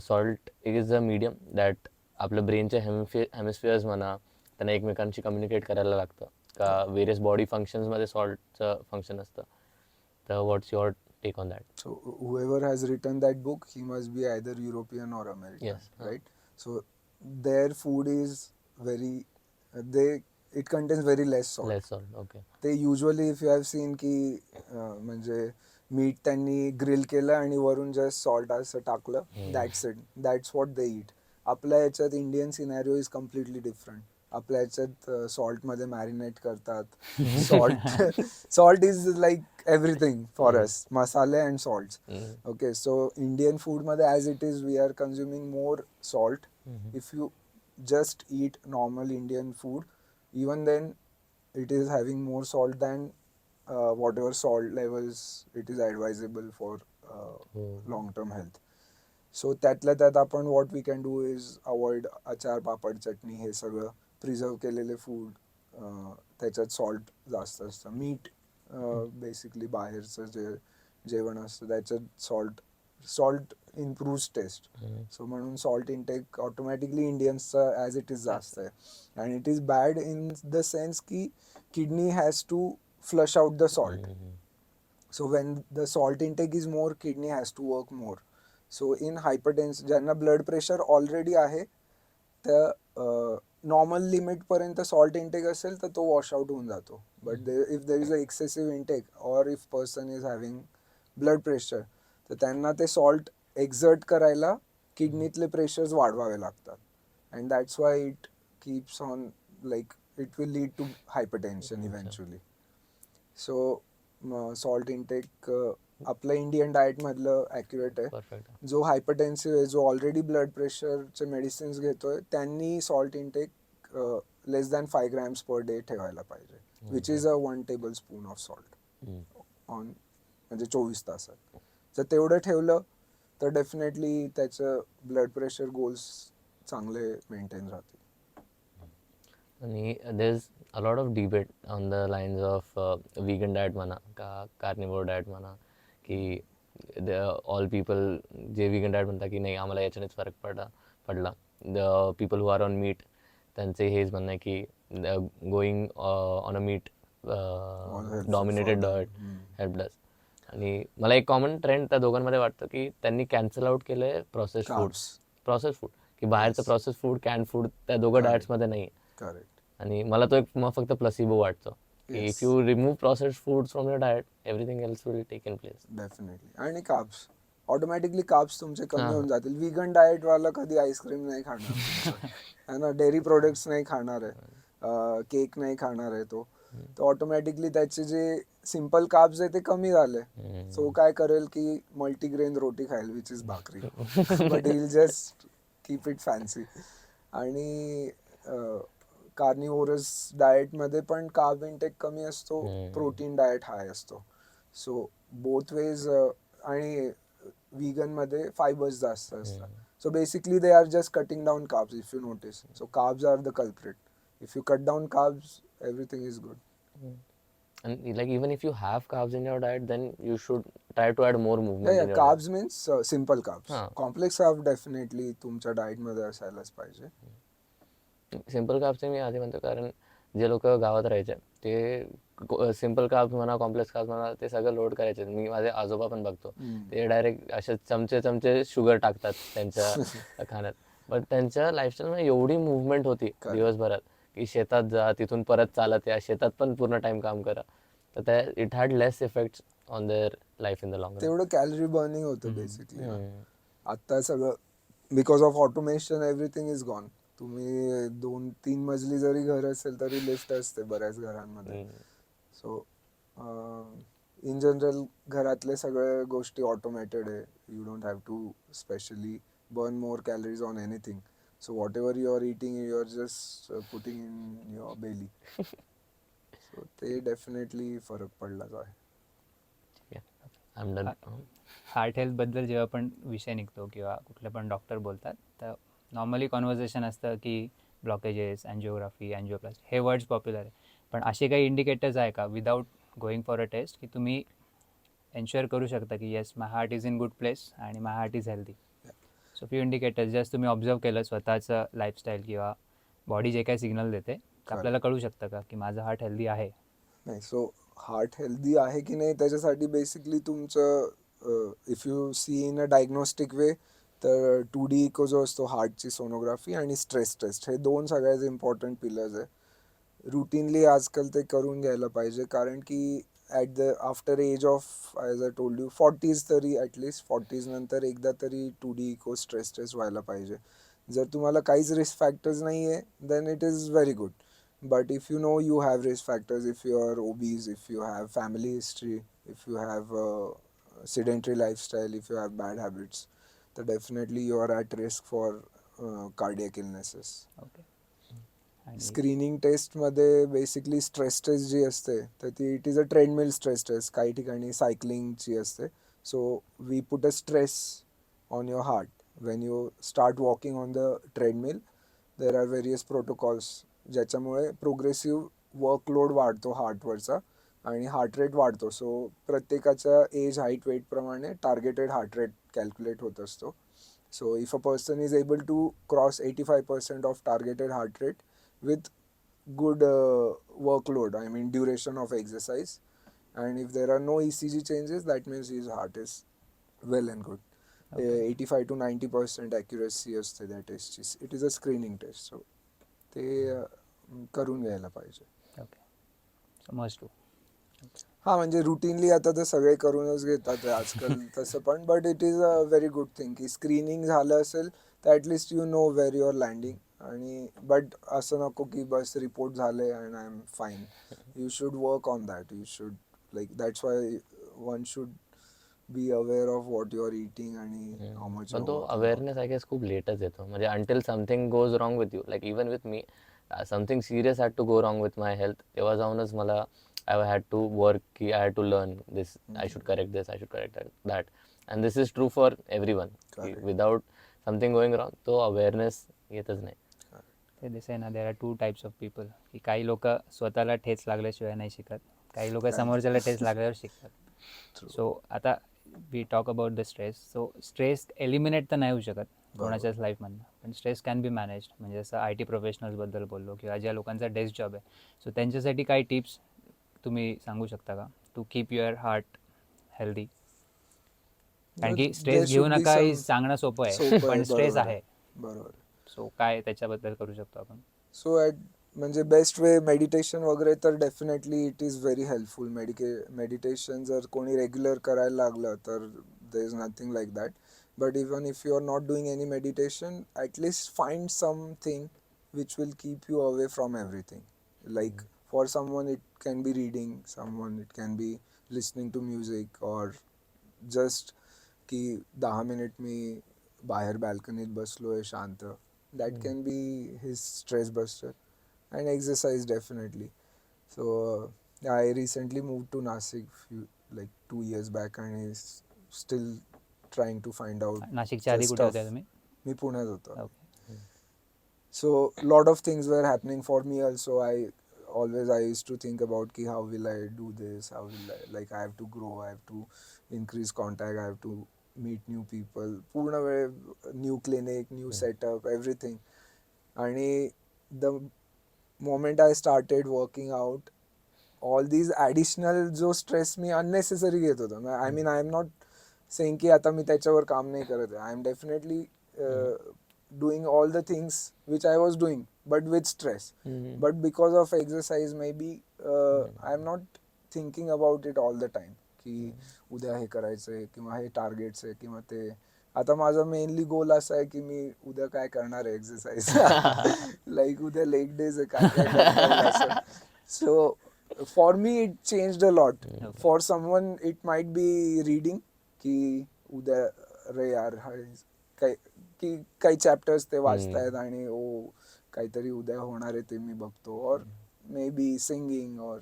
salt is a medium that आपल्या ब्रेनच्या हेमिस्फिअर्स म्हणा त्यांना एकमेकांशी कम्युनिकेट करायला लागतं का वेरियस बॉडी फंक्शन्समध्ये सॉल्टचं फंक्शन असतं. तर व्हॉट्स your take on that? So whoever has written that book, he must be either European or American, Yes. right? So their food is very, it contains very less salt. Less salt, okay. ते usually if you have seen की म्हणजे मीठ त्यांनी ग्रिल केलं आणि वरून जस्ट सॉल्ट असं टाकलं, that's it, that's what they eat. आपल्या याच्यात Indian scenario is completely different. आपल्या याच्यात सॉल्टमध्ये मॅरिनेट करतात. Salt is like everything for us, मसाले and salt. Okay, so Indian फूडमध्ये as it is we are consuming more salt. If you just eat normal Indian food, even then it is having more salt than whatever salt levels it is advisable for long term health. So त्यातल्या त्यात आपण what we can do is avoid अचार, पापड, चटणी, हे सगळं प्रिझर्व केलेले फूड, त्याच्यात सॉल्ट जास्त असतं. मीठ बेसिकली बाहेरचं जे जेवण असतं त्याच्यात सॉल्ट इम्प्रूव्ज टेस्ट. सो म्हणून सॉल्ट इनटेक ऑटोमॅटिकली इंडियन्सचा ॲज इट इज जास्त आहे. And it is bad in the sense की kidney has to flush out the salt. So when the salt intake is more, kidney has to work more. So in hypertension ज्यांना ब्लड प्रेशर ऑलरेडी आहे, त्या नॉर्मल लिमिटपर्यंत सॉल्ट इनटेक असेल तर तो वॉश आउट होऊन जातो. But if there is a excessive intake or if person is having blood pressure, तर त्यांना ते सॉल्ट एक्झर्ट करायला किडनीतले प्रेशर्स वाढवावे लागतात. And that's why it keeps on like it will lead to hypertension eventually. So salt intake आपलं इंडियन डाएटमधलं ॲक्युरेट आहे. Perfect. जो हायपरटेन्सिव्ह आहे, जो ऑलरेडी ब्लड प्रेशरचे मेडिसिन्स घेतोय, त्यांनी salt intake less than 5 grams per day ठेवायला पाहिजे, which is a 1 tablespoon of salt on, म्हणजे 24 तासात. जर तेवढं ठेवलं तर डेफिनेटली त्याचं ब्लड प्रेशर गोल्स चांगले मेंटेन राहतील. आणि देर is a lot of debate on the lines of vegan diet म्हणा का कार्निव्होर डाएट म्हणा, की ऑल पीपल जे व्हीगन डाएट म्हणतात की नाही आम्हाला याच्यानेच फरक पडला. The people who are on meat त्यांचे हेच म्हणणं आहे की going on a meat dominated diet help does. आणि मला एक कॉमन ट्रेंड त्या दोघांमध्ये वाटतं की त्यांनी कॅन्सल आउट केलंय प्रोसेस फूड, की बाहेरचं प्रोसेस फूड कॅन फूड त्या दोघं डाएट्समध्ये नाही. करेक्ट. आणि मला तो एक फक्त प्लसिबो वाटतो की if you remove processed foods from your diet everything else will take in place. Definitely. आणि कार्ब्स ऑटोमॅटिकली कार्ब्स तुमचे कमी होऊन जातील. व्हीगन डाएट वाला कधी आईस्क्रीम नाही खाणार तुमचं, है ना, डेअरी प्रोडक्ट्स नाही खाणार आहे, केक नाही खाणार आहे तो ऑटोमॅटिकली त्याचे जे सिम्पल कार्ब्स आहे ते कमी झाले. सो काय करेल की मल्टीग्रेन रोटी खाईल विच इज भाकरी, but he will just keep it fancy. आणि कार्निव्होरस डाएटमध्ये पण कार्ब इंटेक कमी असतो, प्रोटीन डाएट हाय असतो. So both ways. आणि व्हीगनमध्ये फायबर्स जास्त असतात. So basically they are just cutting down carbs if you notice. So carbs are the culprit. If you cut down carbs everything is good. And like even if you have carbs in your diet, then you should try to add more movement in your Carbs diet. means simple carbs. Complex carb definitely तुमच्या डाएट मध्ये असायलाच पाहिजे. सिम्पल कार्ब्सचे मी आधी म्हणतो कारण जे लोक गावात राहायचे ते सिम्पल कार्ब्स म्हणा कॉम्प्लेक्स कार्ब्स म्हणा ते सगळं लोड करायचे. मी माझे आजोबा पण बघतो ते डायरेक्ट असे चमचे शुगर टाकतात त्यांच्या खाण्यात. बट त्यांच्या लाईफस्टाईलमध्ये एवढी मुवमेंट होती दिवसभरात की शेतात जा तिथून परत चालत या शेतात पण पूर्ण टाइम काम करा, तर त्या it had less effect on their life in the long run. तेवढं कॅलरी बर्निंग होतं बेसिकली. आता सगळं because of automation everything is gone. तुम्ही 2-3 मजली जरी घर असेल तरी लिफ्ट असते बऱ्याच घरांमध्ये. सो इन जनरल घरातले सगळ्या गोष्टी ऑटोमेटेड आहे. You don't have to specially burn more calories on anything. So whatever you are eating, you are just putting in your belly. So ते definitely फरक पडलाच आहे. हार्ट हेल्थ बद्दल जेव्हा पण विषय निघतो किंवा कुठले पण डॉक्टर बोलतात तर नॉर्मली कॉन्व्हर्सेशन असतं की ब्लॉकेजेस, अँजिओग्राफी, अँजिओप्लास्टी हे वर्ड्स पॉप्युलर आहे. पण असे काही इंडिकेटर्स आहे का without going for a test की तुम्ही एन्श्युअर करू शकता की yes my heart is in good place आणि my heart is healthy. So few indicators just तुम्ही ऑब्झर्व केलं स्वतःचं लाईफस्टाईल किंवा बॉडी जे काही सिग्नल देते तर आपल्याला कळू शकतं का की माझं हार्ट हेल्दी आहे. नाही, सो हार्ट हेल्दी आहे की नाही त्याच्यासाठी बेसिकली तुमचं if you C in a diagnostic वे तर 2D इको जो असतो हार्टची सोनोग्राफी आणि स्ट्रेस टेस्ट हे 2 सगळ्यात इम्पॉर्टंट पिलर्स आहे. रुटीनली आजकाल ते करून घ्यायला पाहिजे कारण की after age of as I told you 40s तरी ॲटलिस्ट 40s नंतर एकदा तरी 2D इको स्ट्रेस टेस्ट व्हायला पाहिजे. जर तुम्हाला काहीच रिस्क फॅक्टर्स नाही आहे then it is very good. But if you know you have risk factors, if you are obese, if you have family history, if you have a sedentary lifestyle, if you have bad habits, then definitely you are at risk for cardiac illnesses. Okay. Screening टेस्टमध्ये बेसिकली स्ट्रेस टेस्ट जी असते तर ती it is a treadmill stress test. काही ठिकाणी सायकलिंगची असते. So we put a stress on your heart when you start walking on the treadmill. There are various protocols ज्याच्यामुळे प्रोग्रेसिव्ह वर्कलोड वाढतो हार्टवरचा आणि हार्ट रेट वाढतो. सो प्रत्येकाच्या एज हाईट वेटप्रमाणे टार्गेटेड हार्ट रेट कॅल्क्युलेट होत असतो. So if a person is able to cross 85% of targeted heart rate with good workload, I mean duration of exercise, and if there are no ECG changes that means his heart is well and good. 85 to 90% accuracy असते त्या टेस्टची. It is a screening test. So ते करून घ्यायला पाहिजे. ओके. So must do. हां, म्हणजे रुटीनली आता तर सगळे करूनच घेतात आजकाल तसं पण. But it is a very good thing की स्क्रीनिंग झालं असेल तर at least you know where you are landing. आणि बट असं नको की बस रिपोर्ट झाले and I am fine. You should work on that. You should like that's why one should be aware of what you are eating आणि हाऊ मच. पण तो अवेअरनेस आय गेस खूप लेटच येतो. म्हणजे until something goes wrong with you, like even with me something serious had to go wrong with my health, तेव्हा जाऊनच मला आय हॅड टू वर्क की I had to learn this, I should correct this, I should correct that. And this is true for everyone. Without something going wrong तो अवेअरनेस येतच नाही. ते दिसे ना, there are 2 types of people, की काही लोक स्वतःला ठेच लागल्याशिवाय नाही शिकत, काही लोक समोरच्याला ठेच लागल्यावर शिकतात. सो आता we talk about the stress. So stress eliminate तर नाही होऊ शकत कोणाच्याच लाईफमधनं, पण स्ट्रेस कॅन बी मॅनेज्ड. म्हणजे जसं IT प्रोफेशनल्सबद्दल बोललो किंवा ज्या लोकांचा डेस्क जॉब आहे, सो त्यांच्यासाठी काही टिप्स तुम्ही सांगू शकता का to keep your heart healthy? कारण की स्ट्रेस घेऊ नका हे सांगणं सोपं आहे, पण स्ट्रेस आहे. बरोबर. सो काय त्याच्याबद्दल करू शकतो आपण? सो म्हणजे बेस्ट वे मेडिटेशन वगैरे तर definitely it is very helpful. Meditation जर कोणी रेग्युलर करायला लागलं तर there is nothing like that. But even if you are not doing any meditation, at least find something which will keep you away from everything. Like for someone it can be reading, someone it can be listening to music, और जस्ट की 10 मिनिट मी बाहेर बॅल्कनीत बसलोय शांत. That can be his stress buster. And exercise definitely. So I recently moved to Nashik like 2 years back, and is still trying to find out नाशिकच्या आधी the कुठे stuff. होत्या तुम्ही? मी पुण्यात होतो. Okay. So lot of things were happening for me also. I used to think about ki how will I do this, how will I, like I have to grow, I have to increase contact, I have to meet new people, पूर्ण वेळ new clinic, new setup, everything. आणि the moment I started working out, all these additional जो stress मी unnecessary घेत होतो. I mean, I am not saying की आता मी त्याच्यावर काम नाही करत आहे. I am definitely doing all the things which I was doing, but with stress. But because of exercise, maybe I am not thinking about it all the time. की उद्या हे करायचंय किंवा हे टार्गेट्स आहे किंवा ते. आता माझा मेनली गोल असा आहे की मी उद्या काय करणार आहे एक्सरसाइज. लाईक उद्या लेग डेज आहे, काय काय करता येईल असं. So for me it changed a lot. For someone it might be reading, की उद्या अरे यार काय की काही चॅप्टर्स ते वाचतायत आणि ओ काहीतरी उद्या होणार आहे ते मी बघतो. और मे बी सिंगिंग, और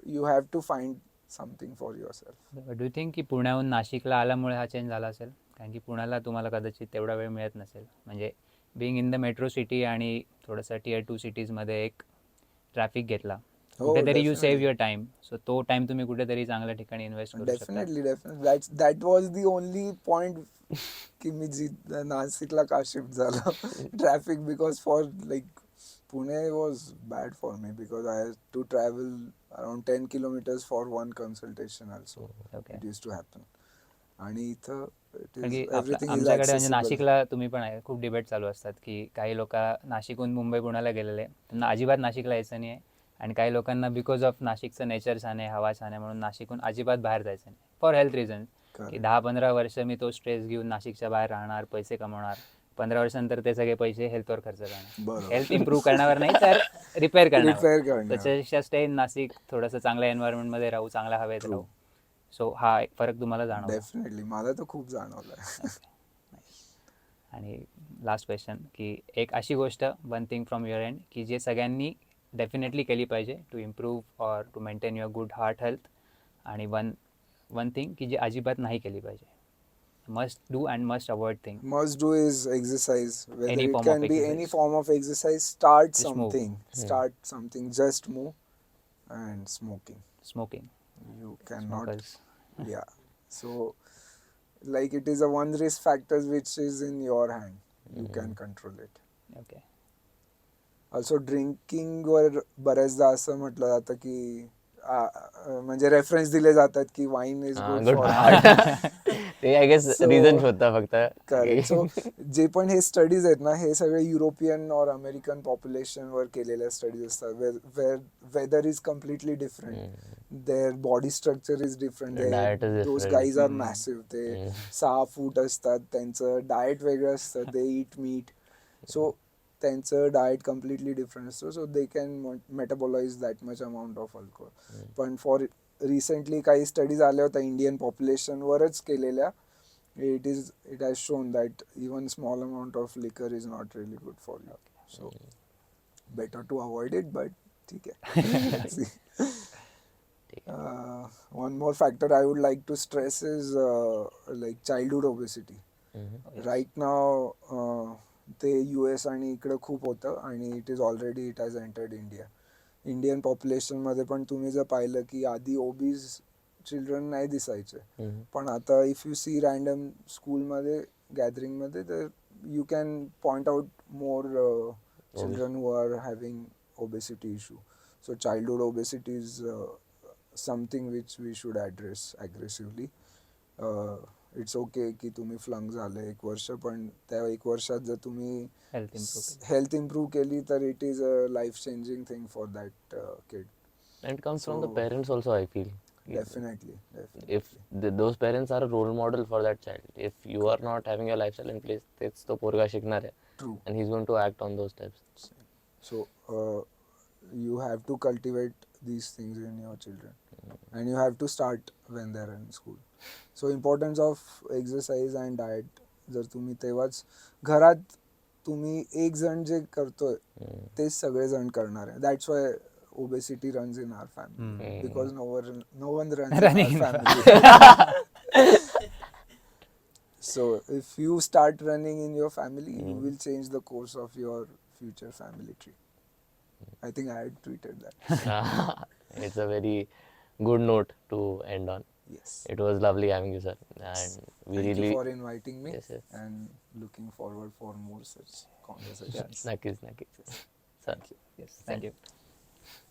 you have to find something for yourself. Do you think की पुण्याहून नाशिकला आल्यामुळे हा चेंज झाला असेल? कारण की पुण्याला तुम्हाला कदाचित तेवढा वेळ मिळत नसेल. म्हणजे being in the metro city आणि थोडंसं Tier 2 सिटीजमध्ये एक ट्रॅफिक घेतला, कुठेतरी you save your time. So तो टाइम तुम्ही कुठेतरी चांगल्या ठिकाणी इन्व्हेस्ट करू शकता. Definitely that was the only point की मी नाशिकला का शिफ्ट झालो. Traffic, because for like Pune was bad for me, because I had to travel around 10 kilometers for one consultation also. Okay. It used to happen. आणि इथं कारण की एव्हरीथिंग इज आमच्याकडे म्हणजे ॲक्सेसिबल. नाशिकला तुम्ही पण आहे, खूप डिबेट चालू असतात की काही लोक नाशिकहून मुंबई पुण्याला गेलेले, त्यांना अजिबात नाशिकला यायचं नाही आहे. आणि काही लोकांना बिकॉज ऑफ नाशिकचं नेचर छान आहे, हवा छान आहे म्हणून नाशिकहून अजिबात बाहेर जायचं नाही, फॉर हेल्थ रिझन. की 10-15 वर्ष मी तो स्ट्रेस घेऊन नाशिकच्या बाहेर राहणार, पैसे कमवणार, 15 वर्षांनंतर ते सगळे पैसे हेल्थवर खर्च करणार. हेल्थ इम्प्रूव्ह करण्यावर नाही तर रिपेअर करण्यावर. त्याच्यापेक्षा स्टे इन नाशिक, थोडंसं चांगल्या एन्व्हायरमेंटमध्ये राहू, चांगल्या हवेत राहू. सो हा एक फरक तुम्हाला जाणवला? डेफिनेटली मला तर खूप जाणवलं. आणि लास्ट क्वेश्चन, की एक अशी गोष्ट, one thing from your end, की जे सगळ्यांनी डेफिनेटली केली पाहिजे to improve or to maintain your good heart health, आणि वन थिंग की जी अजिबात नाही केली पाहिजे, must do and must avoid thing. Must do is exercise. Whether Any it form of can be any exercise. form of exercise, start Just move. something. Start something. Just move. And smoking. Smoking. You cannot. Smokers. Yeah. So, like it is a one risk factor which is in your hand. You can control it. Okay. Also drinking वर बऱ्याचदा असं म्हटलं जातं की म्हणजे रेफरन्स दिले जातात की wine is good for heart. ते आय गेस रिझन शोधता फक्त. करेक्ट. सो जे पण हे स्टडीज आहेत ना, हे सगळे युरोपियन और अमेरिकन पॉप्युलेशनवर केलेल्या स्टडीज असतात. Weather is completely different, their body structure is different, those guys are massive, ते 6 फूट असतात, त्यांचं डाएट वेगळं असतं, दे ईट मीट. सो त्यांचं डाएट कम्प्लिटली डिफरंट असतं, so they can metabolise that much amount of alcohol. पण फॉर रिसेंटली काही स्टडीज आल्या होत्या इंडियन पॉप्युलेशनवरच केलेल्या. It has shown that even small amount of liquor is not really good for you. So better to avoid it, but ठीक है. Let's see. One more factor I would like to stress is like childhood obesity. Right now, ते US आणि इकडं खूप होतं आणि it has entered India. Indian पॉप्युलेशनमध्ये पण तुम्ही जर पाहिलं की आधी ओबीज चिल्ड्रन नाही दिसायचे, पण आता इफ यू सी रँडम स्कूलमध्ये गॅदरिंगमध्ये तर you can point out more children who are having obesity issue. So childhood obesity is something which we should address aggressively. It's okay की तुम्ही फ्लंग झाले 1 वर्ष, पण त्या 1 वर्षात जर तुम्ही हेल्थ इम्प्रूव्ह हेल्थ इम्प्रूव्ह केली तर it is a life changing thing for that kid. And it comes from the So parents also, I feel. definitely If those parents are a role model for that child, if you are not having your lifestyle in place, तेच तो पोरगा शिकणार आहे. True. And he's going to act on those steps. So you have to cultivate these things in your children, and you have to start when they're in school. So importance of exercise and diet, जर तुम्ही तेव्हाच घरात तुम्ही एक जण जे करतोय तेच सगळे जण करणार आहे. That's why obesity runs in our family, because no one runs Running in in our family. So if you start running in your family, you will change the course of your future family tree. I think I had tweeted that. It's a very good note to end on. Yes. It was lovely having you, sir. And we Thank really you for inviting me. Yes, yes. And looking forward for more such conversations. नक्कीच. Sir. Thank you. yes, thank you.